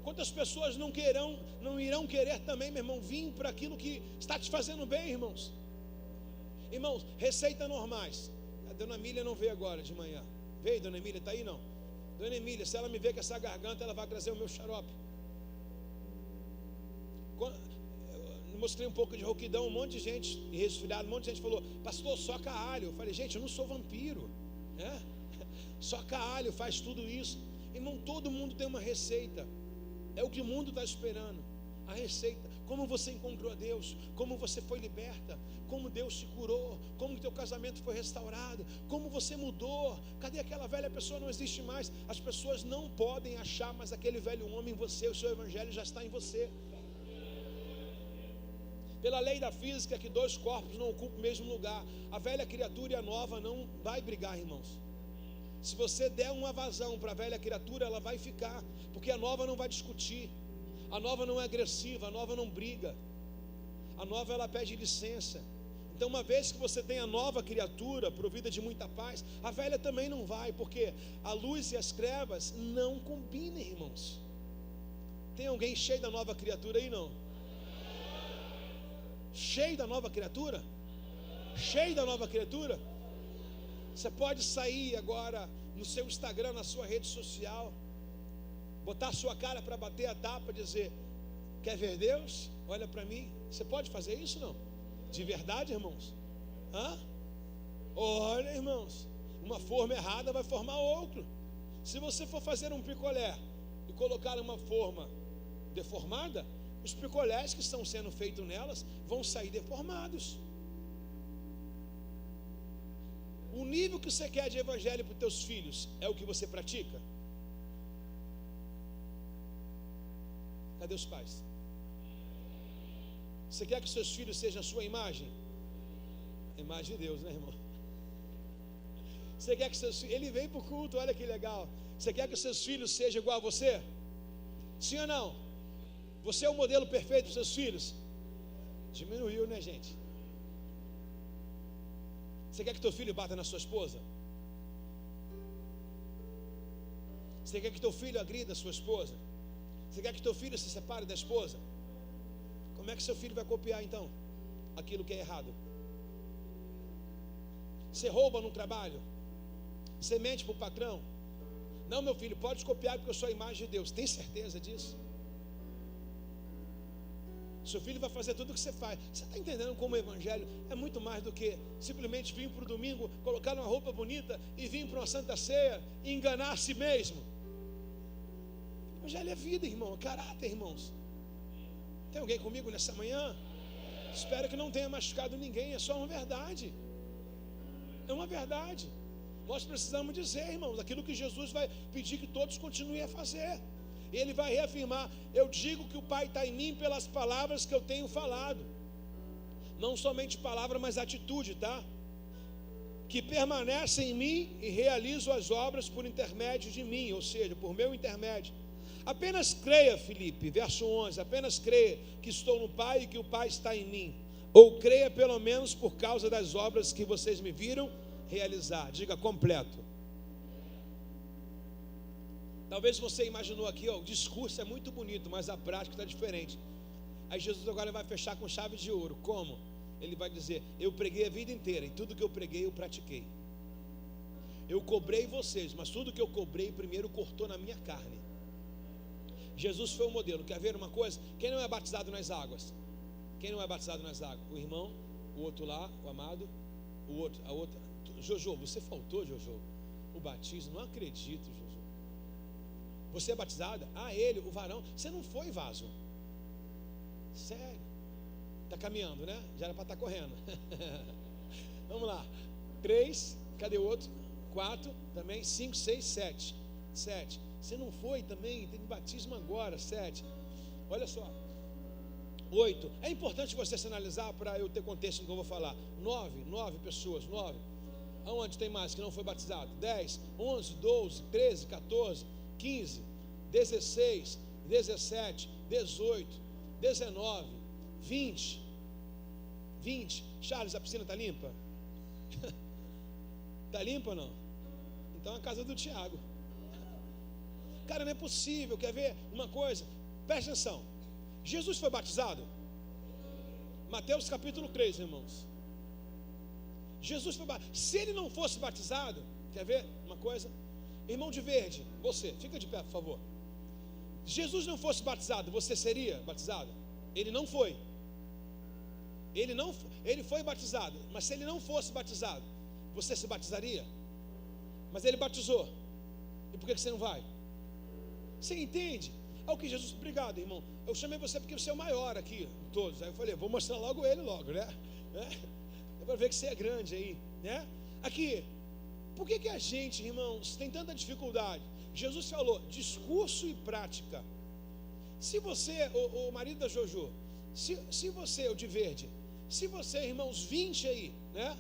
S1: Quantas pessoas não irão querer também, meu irmão, vir para aquilo que está te fazendo bem, irmãos? Irmãos, receitas normais. A dona Emília não veio agora de manhã. Veio, dona Emília, está aí não? Dona Emília, se ela me ver com essa garganta, ela vai trazer o meu xarope. Eu mostrei um pouco de rouquidão, um monte de gente resfriado, um monte de gente falou: pastor, soca alho. Eu falei: gente, eu não sou vampiro, né? Soca alho, faz tudo isso. Irmão, todo mundo tem uma receita. É o que o mundo está esperando. A receita, como você encontrou a Deus, como você foi liberta, como Deus te curou, como o teu casamento foi restaurado, como você mudou. Cadê aquela velha pessoa? Não existe mais. As pessoas não podem achar mais aquele velho homem em você. O seu evangelho já está em você. Pela lei da física, que dois corpos não ocupam o mesmo lugar, a velha criatura e a nova não vai brigar, irmãos. Se você der uma vazão para a velha criatura, ela vai ficar, porque a nova não vai discutir, a nova não é agressiva, a nova não briga, a nova ela pede licença. Então, uma vez que você tem a nova criatura provida de muita paz, a velha também não vai, porque a luz e as trevas não combinam, irmãos. Tem alguém cheio da nova criatura aí, não? Cheio da nova criatura? Cheio da nova criatura? Você pode sair agora no seu Instagram, na sua rede social, botar a sua cara para bater a tapa e dizer: quer ver Deus? Olha para mim. Você pode fazer isso, não? De verdade, irmãos? Olha, irmãos, uma forma errada vai formar outro. Se você for fazer um picolé e colocar uma forma deformada, os picolés que estão sendo feitos nelas vão sair deformados. O nível que você quer de evangelho para os teus filhos é o que você pratica? Cadê os pais? Você quer que seus filhos sejam a sua imagem? A imagem de Deus, né, irmão? Você quer que seus filhos... Ele vem para o culto, olha que legal. Você quer que seus filhos sejam igual a você? Sim ou não? Você é o modelo perfeito para os seus filhos? Diminuiu, né, gente? Você quer que teu filho bata na sua esposa? Você quer que teu filho agrida a sua esposa? Você quer que teu filho se separe da esposa? Como Como é que seu filho vai copiar então aquilo que é errado? Você rouba no trabalho? Você mente para o patrão? Não, meu filho, pode copiar porque eu sou a imagem de Deus. Tem certeza disso? Seu filho vai fazer tudo o que você faz. Você está entendendo como o evangelho é muito mais do que simplesmente vir para o domingo, colocar uma roupa bonita e vir para uma santa ceia e enganar a si mesmo? O evangelho é vida, irmão, é caráter, irmãos. Tem alguém comigo nessa manhã? Espero que não tenha machucado ninguém. É só uma verdade. É uma verdade. Nós precisamos dizer, irmãos, aquilo que Jesus vai pedir que todos continuem a fazer. Ele vai reafirmar: eu digo que o Pai está em mim pelas palavras que eu tenho falado. Não somente palavra, mas atitude, tá? Que permanece em mim e realizo as obras por intermédio de mim, ou seja, por meu intermédio. Apenas creia, Filipe, verso 11, apenas creia que estou no Pai e que o Pai está em mim. Ou creia pelo menos por causa das obras que vocês me viram realizar. Diga: completo. Talvez você imaginou aqui, ó, o discurso é muito bonito, mas a prática está diferente. Aí Jesus agora vai fechar com chave de ouro. Como? Ele vai dizer: eu preguei a vida inteira, e tudo que eu preguei eu pratiquei. Eu cobrei vocês, mas tudo que eu cobrei primeiro cortou na minha carne. Jesus foi o modelo. Quer ver uma coisa? Quem não é batizado nas águas? Quem não é batizado nas águas? O irmão, o outro lá, o amado, o outro, a outra. Jojo, você faltou, Jojo? O batismo, não acredito, Jojo. Você é batizada? Ah, ele, o varão. Você não foi, vaso. Sério. Está caminhando, né? Já era para estar correndo. Vamos lá. 3, cadê o outro? 4, também. 5, 6, 7. 7. Você não foi também? Tem batismo agora. 7. Olha só. 8. É importante você sinalizar para eu ter contexto do que eu vou falar. 9 pessoas. 9. Aonde tem mais que não foi batizado? 10, 11, 12, 13, 14, 15, 16, 17, 18, 19, 20. Charles, a piscina está limpa? Está limpa ou não? Então é a casa do Tiago. Cara, não é possível. Quer ver uma coisa? Presta atenção. Jesus foi batizado? Mateus capítulo 3, irmãos. Jesus foi batizado. Se ele não fosse batizado, quer ver uma coisa? Irmão de verde, você, fica de pé, por favor. Jesus não fosse batizado, você seria batizado? Ele não foi. Ele foi batizado, mas se ele não fosse batizado, você se batizaria? Mas ele batizou. E por que você não vai? Você entende? É o que Jesus... Obrigado, irmão. Eu chamei você porque você é o maior aqui de todos. Aí eu falei, vou mostrar logo ele logo, né? Dá para ver que você é grande aí, né? Aqui, por que a gente, irmãos, tem tanta dificuldade? Jesus falou, discurso e prática. Se você, o marido da Jojo, se você, o de verde, se você, irmãos, 20 aí, né,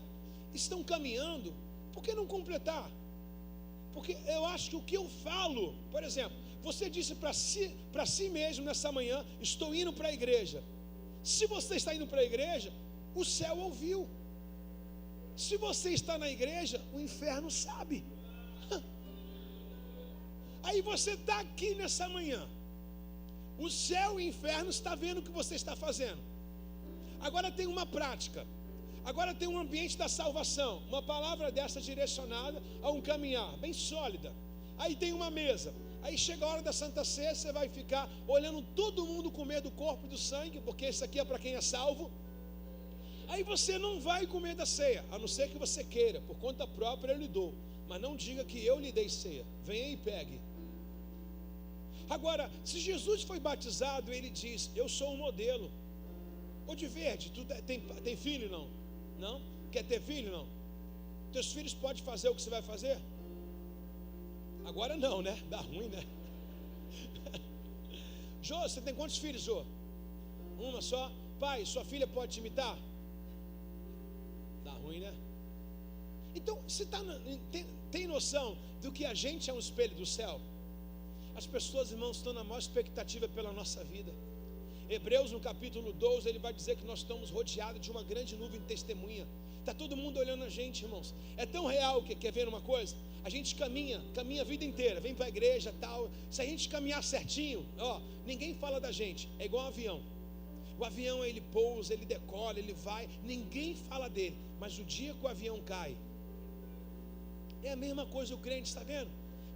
S1: estão caminhando, por que não completar? Porque eu acho que o que eu falo, por exemplo, você disse para si mesmo nessa manhã, estou indo para a igreja. Se você está indo para a igreja, o céu ouviu. Se você está na igreja, o inferno sabe. Aí você está aqui nessa manhã. O céu e o inferno está vendo o que você está fazendo. Agora tem uma prática. Agora tem um ambiente da salvação. Uma palavra dessa direcionada a um caminhar bem sólida. Aí tem uma mesa. Aí chega a hora da Santa Ceia, você vai ficar olhando todo mundo comer do corpo e do sangue, porque isso aqui é para quem é salvo. Aí você não vai comer da ceia, a não ser que você queira, por conta própria eu lhe dou. Mas não diga que eu lhe dei ceia. Venha e pegue. Agora, se Jesus foi batizado, ele diz, eu sou um modelo. Ô de verde, tu tem filho não? Não? Quer ter filho não? Teus filhos podem fazer o que você vai fazer? Agora não, né? Dá ruim, né? Jô, você tem quantos filhos, Jô? Uma só? Pai, sua filha pode te imitar? Dá ruim, né? Então, você tem noção do que a gente é um espelho do céu? As pessoas, irmãos, estão na maior expectativa pela nossa vida. Hebreus, no capítulo 12, ele vai dizer que nós estamos rodeados de uma grande nuvem de testemunha. Está todo mundo olhando a gente, irmãos. É tão real que, quer ver uma coisa? A gente caminha a vida inteira, vem para a igreja, tal. Se a gente caminhar certinho, ó, ninguém fala da gente, é igual um avião. O avião ele pousa, ele decola, ele vai, ninguém fala dele. Mas o dia que o avião cai, é a mesma coisa o crente, está vendo?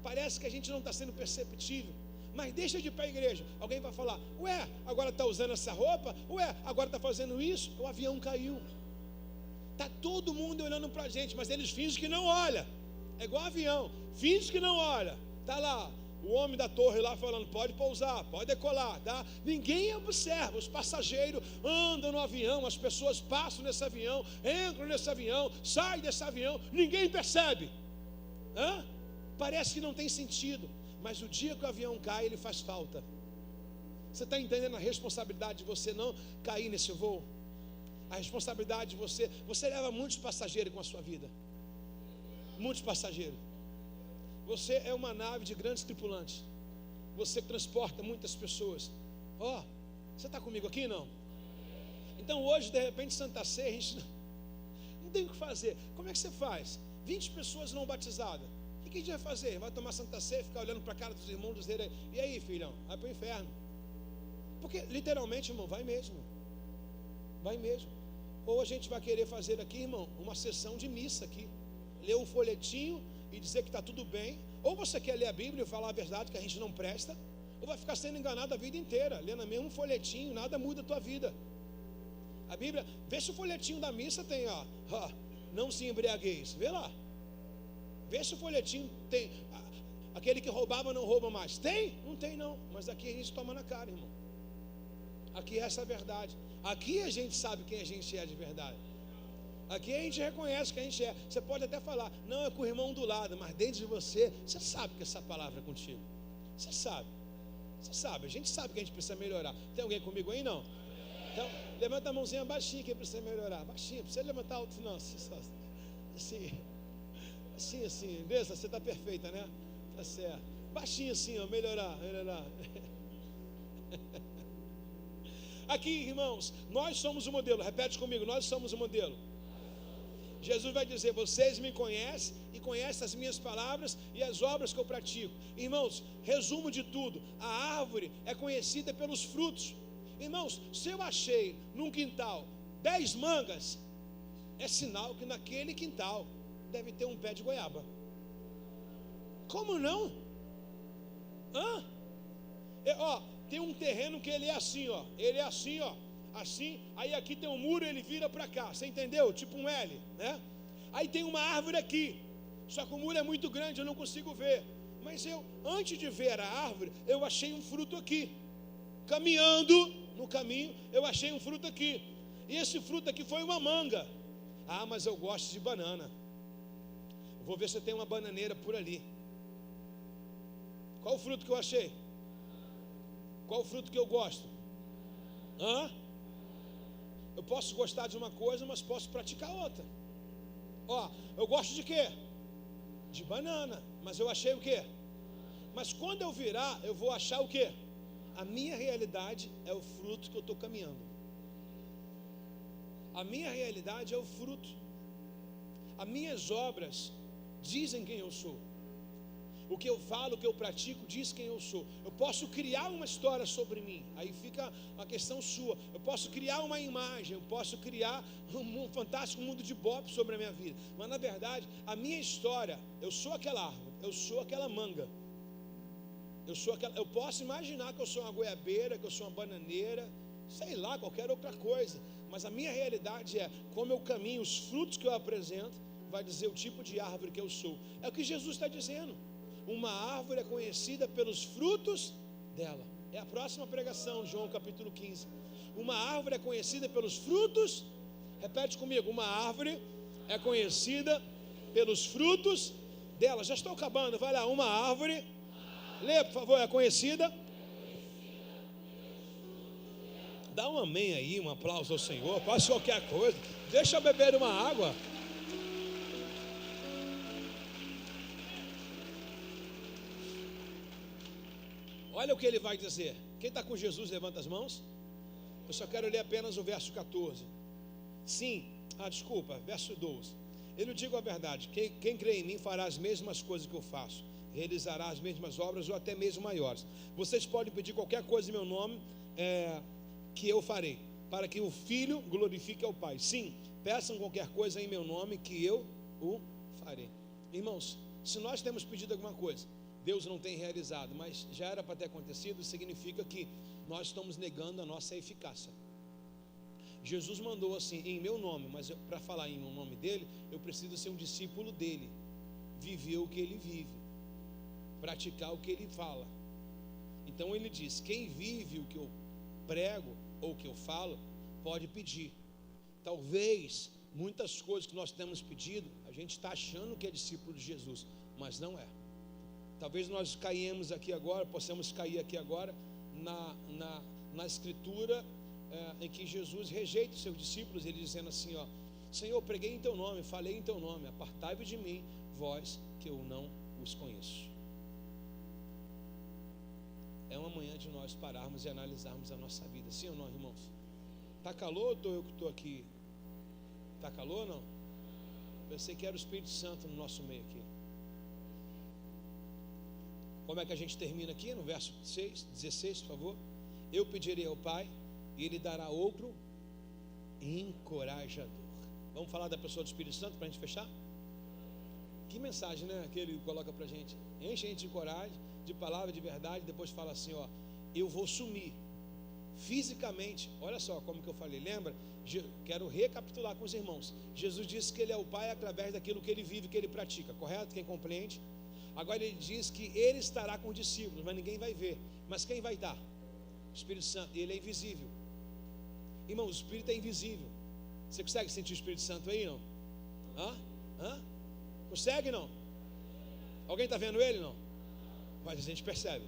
S1: Parece que a gente não está sendo perceptível. Mas deixa de ir para a igreja. Alguém vai falar: ué, agora está usando essa roupa? Ué, agora está fazendo isso? O avião caiu. Está todo mundo olhando para a gente, mas eles fingem que não olha. É igual avião, finge que não olha. Está lá o homem da torre lá falando: pode pousar, pode decolar, tá? Ninguém observa. Os passageiros andam no avião, as pessoas passam nesse avião, entram nesse avião, saem desse avião, ninguém percebe. Parece que não tem sentido, mas o dia que o avião cai, ele faz falta. Você está entendendo a responsabilidade de você não cair nesse voo? A responsabilidade de você leva muitos passageiros com a sua vida. Muitos passageiros. Você é uma nave de grandes tripulantes. Você transporta muitas pessoas. Você está comigo aqui, não? Então hoje, de repente, Santa Ceia, a gente não tem o que fazer. Como é que você faz? 20 pessoas não batizadas. O que a gente vai fazer? Vai tomar Santa Ceia, ficar olhando para a cara dos irmãos, dizer: e aí, filhão? Vai para o inferno. Porque literalmente, irmão, vai mesmo. Vai mesmo. Ou a gente vai querer fazer aqui, irmão, uma sessão de missa aqui, ler um folhetinho e dizer que está tudo bem. Ou você quer ler a Bíblia e falar a verdade, que a gente não presta, ou vai ficar sendo enganado a vida inteira, lendo mesmo um folhetinho, nada muda a tua vida. A Bíblia, vê se o folhetinho da missa tem, não se embriagueis, vê lá. Vê se o folhetinho tem, aquele que roubava não rouba mais. Tem? Não tem não, mas aqui a gente toma na cara, irmão. Aqui essa é a verdade. Aqui a gente sabe quem a gente é de verdade. Aqui a gente reconhece que a gente é. Você pode até falar: não, é com o irmão do lado, mas dentro de você, você sabe que essa palavra é contigo. Você sabe. Você sabe. A gente sabe que a gente precisa melhorar. Tem alguém comigo aí, não? Então, levanta a mãozinha baixinha que precisa melhorar. Baixinha, precisa levantar alto, não. Assim, beleza? Você está perfeita, né? Tá certo. Baixinho assim, melhorar. Aqui, irmãos, nós somos o modelo. Repete comigo: nós somos o modelo. Jesus vai dizer: vocês me conhecem e conhecem as minhas palavras e as obras que eu pratico. Irmãos, resumo de tudo: a árvore é conhecida pelos frutos. Irmãos, se eu achei num quintal 10 mangas, é sinal que naquele quintal deve ter um pé de goiaba. Como não? Tem um terreno que ele é assim, ele é assim, assim, aí aqui tem um muro, ele vira para cá, você entendeu? Tipo um L, né? Aí tem uma árvore aqui, só que o muro é muito grande, eu não consigo ver. Mas antes de ver a árvore, eu achei um fruto aqui. Caminhando no caminho, eu achei um fruto aqui. E esse fruto aqui foi uma manga. Mas eu gosto de banana. Vou ver se tem uma bananeira por ali. Qual o fruto que eu achei? Qual o fruto que eu gosto? Eu posso gostar de uma coisa, mas posso praticar outra. Eu gosto de quê? De banana. Mas eu achei o quê? Mas quando eu virar, eu vou achar o quê? A minha realidade é o fruto que eu estou caminhando. A minha realidade é o fruto. As minhas obras dizem quem eu sou. O que eu falo, o que eu pratico, diz quem eu sou. Eu posso criar uma história sobre mim, aí fica uma questão sua. Eu posso criar uma imagem, eu posso criar um fantástico mundo de Bob sobre a minha vida. Mas na verdade, a minha história, eu sou aquela árvore, eu sou aquela manga. Eu posso imaginar que eu sou uma goiabeira, que eu sou uma bananeira, sei lá, qualquer outra coisa. Mas a minha realidade é como eu caminho, os frutos que eu apresento, vai dizer o tipo de árvore que eu sou. É o que Jesus está dizendo. Uma árvore é conhecida pelos frutos dela. É a próxima pregação, João capítulo 15. Uma árvore é conhecida pelos frutos. Repete comigo: uma árvore é conhecida pelos frutos dela. Já estou acabando, vai lá. Uma árvore, lê por favor, é conhecida. Dá um amém aí, um aplauso ao Senhor. Faça qualquer coisa. Deixa eu beber uma água. Olha o que ele vai dizer. Quem está com Jesus, levanta as mãos. Eu só quero ler apenas o verso 14. Sim, verso 12. Eu lhe digo a verdade: quem crê em mim fará as mesmas coisas que eu faço, realizará as mesmas obras ou até mesmo maiores. Vocês podem pedir qualquer coisa em meu nome, que eu farei. para que o Filho glorifique ao Pai. Sim, peçam qualquer coisa em meu nome, que eu o farei. Irmãos, se nós temos pedido alguma coisa, Deus não tem realizado, mas já era para ter acontecido, significa que nós estamos negando a nossa eficácia. Jesus mandou assim, em meu nome, mas para falar em nome dele, eu preciso ser um discípulo dele, viver o que ele vive, praticar o que ele fala. Então ele diz, quem vive o que eu prego ou o que eu falo, pode pedir. Talvez muitas coisas que nós temos pedido, a gente está achando que é discípulo de Jesus, mas não é. Talvez nós caímos aqui agora, possamos cair aqui agora na escritura em que Jesus rejeita os seus discípulos, ele dizendo assim, ó, Senhor, eu preguei em teu nome, falei em teu nome, apartai-vos de mim, vós que eu não os conheço. É uma manhã de nós pararmos e analisarmos a nossa vida, sim ou não, irmãos? Está calor ou estou eu que estou aqui? Está calor ou não? Pensei que era o Espírito Santo no nosso meio aqui. Como é que a gente termina aqui? No verso 16, por favor. Eu pedirei ao Pai e Ele dará outro encorajador. Vamos falar da pessoa do Espírito Santo para a gente fechar? Que mensagem, né? Que ele coloca para a gente. Enche a gente de coragem, de palavra, de verdade. Depois fala assim, ó, eu vou sumir fisicamente. Olha só como que eu falei, lembra? Quero recapitular com os irmãos. Jesus disse que Ele é o Pai através daquilo que Ele vive, que Ele pratica, correto? Quem compreende? Agora Ele diz que Ele estará com os discípulos, mas ninguém vai ver. Mas quem vai estar? O Espírito Santo. Ele é invisível. Irmão, o Espírito é invisível. Você consegue sentir o Espírito Santo aí, não? Consegue, não? Alguém está vendo Ele, não? Mas a gente percebe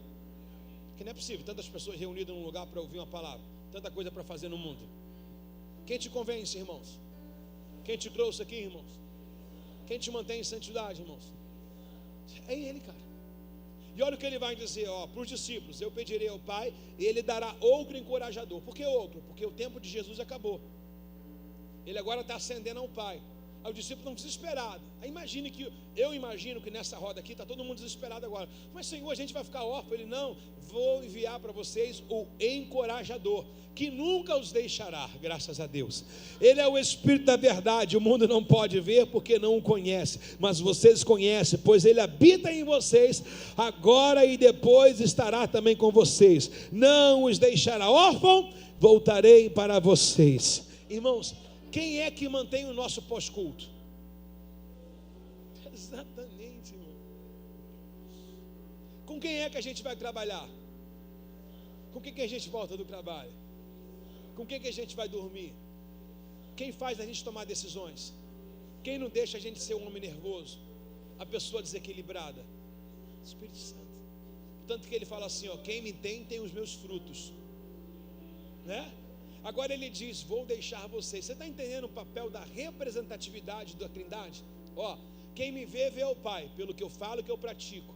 S1: que não é possível, tantas pessoas reunidas num lugar para ouvir uma palavra, tanta coisa para fazer no mundo. Quem te convence, irmãos? Quem te trouxe aqui, irmãos? Quem te mantém em santidade, irmãos? É Ele, cara. E olha o que Ele vai dizer, ó, para os discípulos, eu pedirei ao Pai e Ele dará outro encorajador. Por que outro? Porque o tempo de Jesus acabou. Ele agora está ascendendo ao Pai. Aí o discípulo não desesperado. Aí eu imagino que nessa roda aqui está todo mundo desesperado agora. Mas Senhor, a gente vai ficar órfão? Ele, não, vou enviar para vocês o encorajador, que nunca os deixará, graças a Deus. Ele é o Espírito da verdade, o mundo não pode ver porque não o conhece, mas vocês conhecem, pois Ele habita em vocês, agora e depois estará também com vocês. Não os deixará órfão, voltarei para vocês. Irmãos, quem é que mantém o nosso pós-culto? Exatamente, irmão. Com quem é que a gente vai trabalhar? Com quem que a gente volta do trabalho? Com quem que a gente vai dormir? Quem faz a gente tomar decisões? Quem não deixa a gente ser um homem nervoso? A pessoa desequilibrada? Espírito Santo. Tanto que ele fala assim, ó, quem me tem os meus frutos, né? Agora ele diz, vou deixar vocês. Você está entendendo o papel da representatividade da Trindade? Ó, quem me vê, vê o Pai, pelo que eu falo, que eu pratico.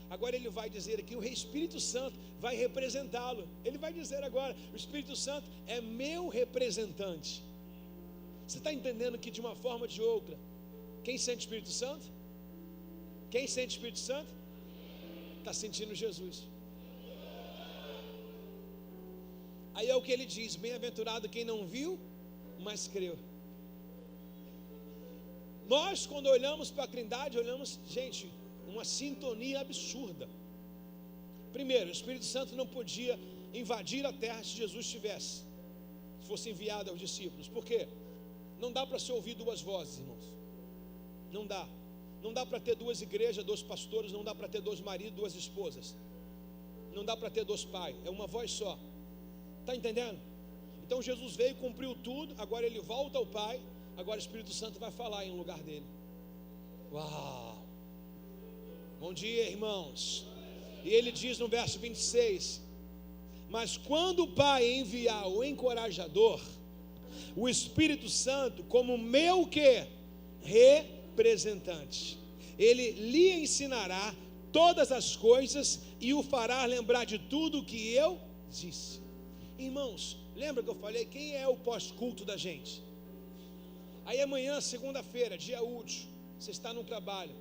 S1: Agora ele vai dizer aqui, o Espírito Santo vai representá-lo. Ele vai dizer agora, o Espírito Santo é meu representante. Você está entendendo que de uma forma ou de outra, quem sente o Espírito Santo? Quem sente o Espírito Santo? Está sentindo Jesus. Aí é o que ele diz, bem-aventurado quem não viu, mas creu. Nós, quando olhamos para a Trindade, olhamos, gente, uma sintonia absurda. Primeiro, o Espírito Santo não podia invadir a terra se Jesus estivesse, se fosse enviado aos discípulos. Por quê? Não dá para se ouvir duas vozes, irmãos. Não dá. Não dá para ter duas igrejas, dois pastores, não dá para ter dois maridos, duas esposas. Não dá para ter dois pais, é uma voz só. Está entendendo? Então Jesus veio, cumpriu tudo, agora ele volta ao Pai, agora o Espírito Santo vai falar em um lugar dele. Uau! Bom dia, irmãos. E ele diz no verso 26, mas quando o Pai enviar o encorajador, o Espírito Santo, como meu que? Representante, ele lhe ensinará todas as coisas e o fará lembrar de tudo o que eu disse. Irmãos, lembra que eu falei quem é o pós-culto da gente? Aí amanhã, segunda-feira, dia útil, você está no trabalho,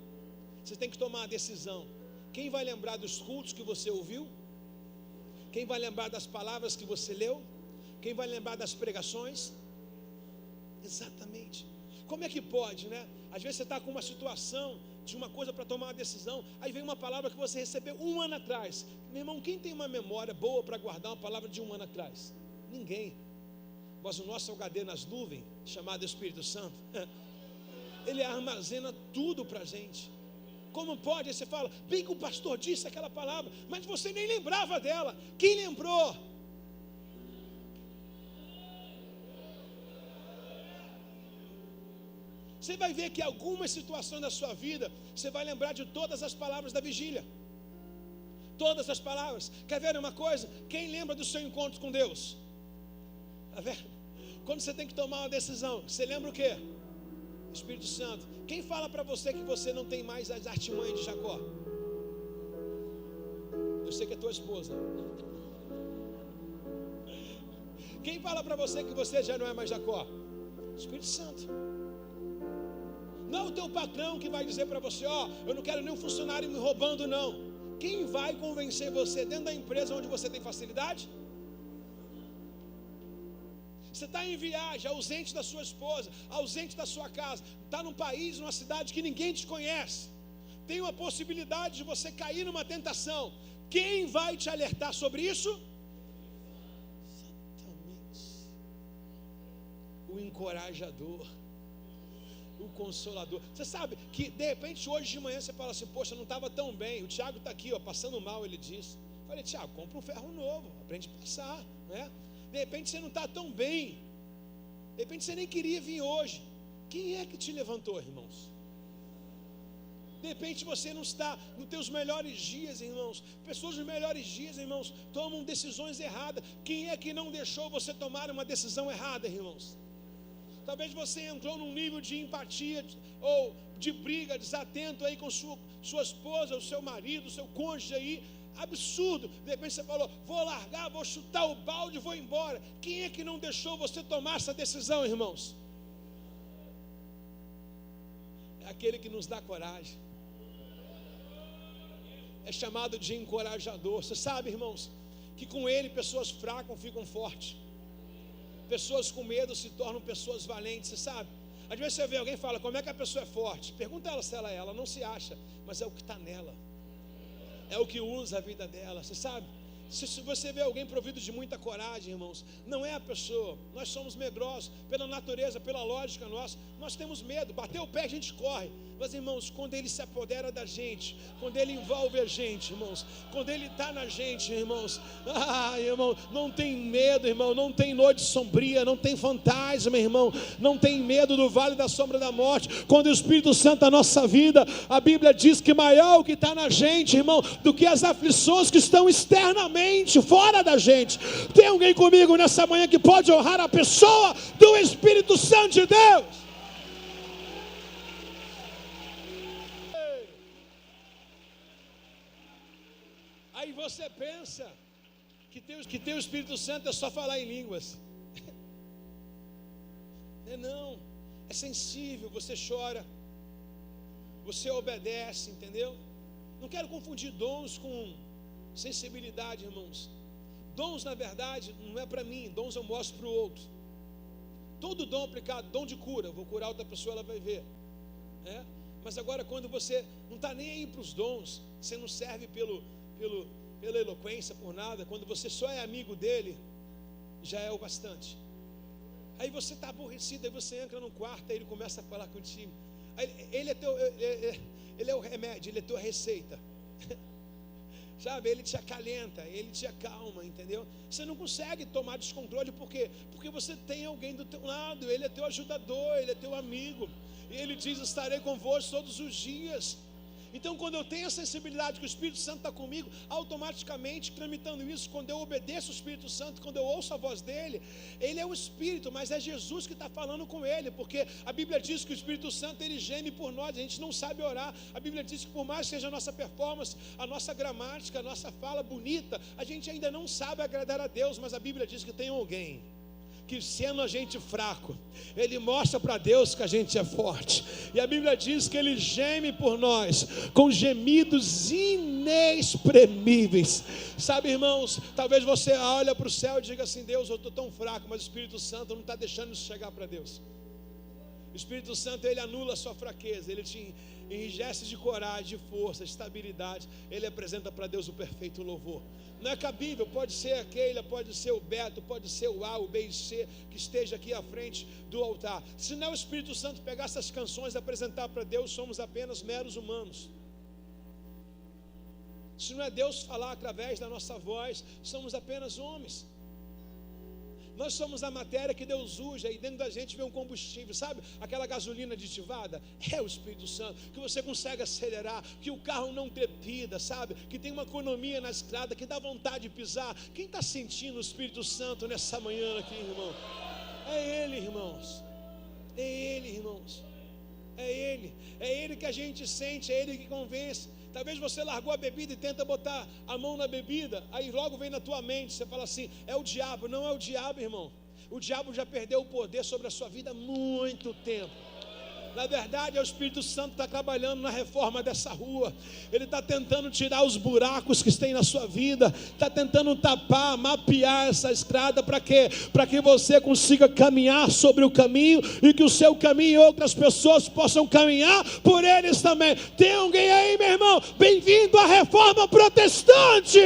S1: você tem que tomar a decisão. Quem vai lembrar dos cultos que você ouviu? Quem vai lembrar das palavras que você leu? Quem vai lembrar das pregações? Exatamente. Como é que pode, né? Às vezes você está com uma situação de uma coisa para tomar uma decisão, aí vem uma palavra que você recebeu 1 ano atrás. Meu irmão, quem tem uma memória boa para guardar uma palavra de 1 ano atrás? Ninguém. Mas o nosso HD nas nuvens, chamado Espírito Santo, ele armazena tudo para a gente. Como pode? Aí você fala, bem que o pastor disse aquela palavra, mas você nem lembrava dela. Quem lembrou? Você vai ver que algumas situações da sua vida, você vai lembrar de todas as palavras da vigília. Todas as palavras. Quer ver uma coisa? Quem lembra do seu encontro com Deus? Tá vendo? Quando você tem que tomar uma decisão, você lembra o quê? Espírito Santo. Quem fala para você que você não tem mais as artimanhas de Jacó? Eu sei que é tua esposa. Quem fala para você que você já não é mais Jacó? Espírito Santo. Não é o teu patrão que vai dizer para você, ó, eu não quero nenhum funcionário me roubando, não. Quem vai convencer você dentro da empresa onde você tem facilidade? Você está em viagem, ausente da sua esposa, ausente da sua casa, está num país, numa cidade que ninguém te conhece. Tem uma possibilidade de você cair numa tentação. Quem vai te alertar sobre isso? Exatamente. O encorajador. O consolador. Você sabe que de repente hoje de manhã você fala assim, poxa, não estava tão bem. O Tiago está aqui, ó, passando mal, ele disse. Eu falei, Tiago, compra um ferro novo, aprende a passar, né? De repente você não está tão bem. De repente você nem queria vir hoje. Quem é que te levantou, irmãos? De repente você não está nos teus melhores dias, irmãos. Pessoas nos melhores dias, irmãos, tomam decisões erradas. Quem é que não deixou você tomar uma decisão errada, irmãos? Talvez você entrou num nível de empatia ou de briga, desatento aí com sua esposa, o seu marido, o seu cônjuge aí, absurdo. De repente você falou, vou largar, vou chutar o balde, vou embora. Quem é que não deixou você tomar essa decisão, irmãos? É aquele que nos dá coragem. É chamado de encorajador. Você sabe, irmãos, que com ele pessoas fracas ficam fortes. Pessoas com medo se tornam pessoas valentes, você sabe? Às vezes você vê alguém e fala, como é que a pessoa é forte? Pergunta ela se ela não se acha, mas é o que está nela. É o que usa a vida dela, você sabe? Se você vê alguém provido de muita coragem, irmãos, não é a pessoa. Nós somos medrosos, pela natureza, pela lógica nossa. Nós temos medo, bateu o pé a gente corre. Mas, irmãos, quando ele se apodera da gente, quando ele envolve a gente, irmãos, quando ele está na gente, irmãos, irmão, não tem medo, irmão, não tem noite sombria, não tem fantasma, irmão, não tem medo do vale da sombra da morte. Quando o Espírito Santo está na nossa vida, a Bíblia diz que maior o que está na gente, irmão, do que as aflições que estão externamente, fora da gente. Tem alguém comigo nessa manhã que pode honrar a pessoa do Espírito Santo de Deus? Aí você pensa que ter o Espírito Santo é só falar em línguas. Não, é sensível, você chora, você obedece, entendeu? Não quero confundir dons com sensibilidade, irmãos. Dons, na verdade, não é para mim, dons eu mostro para o outro. Todo dom aplicado, dom de cura, eu vou curar outra pessoa, ela vai ver. Mas agora quando você não está nem aí para os dons, você não serve pela eloquência, por nada, quando você só é amigo dele, já é o bastante. Aí você está aborrecido, aí você entra num quarto, aí ele começa a falar contigo. Aí ele é o remédio, ele é tua receita. Sabe, ele te acalenta, ele te acalma, entendeu? Você não consegue tomar descontrole, por quê? Porque você tem alguém do teu lado, ele é teu ajudador, ele é teu amigo. E ele diz, estarei convosco todos os dias. Então, quando eu tenho a sensibilidade que o Espírito Santo está comigo, automaticamente, tramitando isso, quando eu obedeço o Espírito Santo, quando eu ouço a voz dele, ele é o Espírito, mas é Jesus que está falando com ele, porque a Bíblia diz que o Espírito Santo, ele geme por nós, a gente não sabe orar. A Bíblia diz que por mais que seja a nossa performance, a nossa gramática, a nossa fala bonita, a gente ainda não sabe agradar a Deus, mas a Bíblia diz que tem alguém que sendo a gente fraco, Ele mostra para Deus que a gente é forte. E a Bíblia diz que Ele geme por nós com gemidos inexprimíveis. Sabe, irmãos, talvez você olhe para o céu e diga assim: Deus, eu estou tão fraco, mas o Espírito Santo não está deixando isso chegar para Deus. O Espírito Santo, Ele anula a sua fraqueza, Ele te enrijece de coragem, de força, de estabilidade. Ele apresenta para Deus o perfeito louvor. Não é cabível, pode ser a Keila, pode ser o Beto, pode ser o A, o B e C, que esteja aqui à frente do altar. Se não é o Espírito Santo pegar essas canções e apresentar para Deus, somos apenas meros humanos. Se não é Deus falar através da nossa voz, somos apenas homens. Nós somos a matéria que Deus usa, e dentro da gente vem um combustível, sabe? Aquela gasolina aditivada, é o Espírito Santo, que você consegue acelerar, que o carro não trepida, sabe? Que tem uma economia na estrada, que dá vontade de pisar. Quem está sentindo o Espírito Santo nessa manhã aqui, irmão? É Ele, irmãos. É Ele, irmãos. É Ele que a gente sente, é Ele que convence. Talvez você largou a bebida e tenta botar a mão na bebida, aí logo vem na tua mente, você fala assim: é o diabo. Não é o diabo, irmão. O diabo já perdeu o poder sobre a sua vida há muito tempo. Na verdade, é o Espírito Santo que está trabalhando na reforma dessa rua. Ele está tentando tirar os buracos que tem na sua vida, está tentando tapar, mapear essa estrada. Para quê? Para que você consiga caminhar sobre o caminho, e que o seu caminho e outras pessoas possam caminhar por eles também. Tem alguém aí, meu irmão? Bem-vindo à reforma protestante.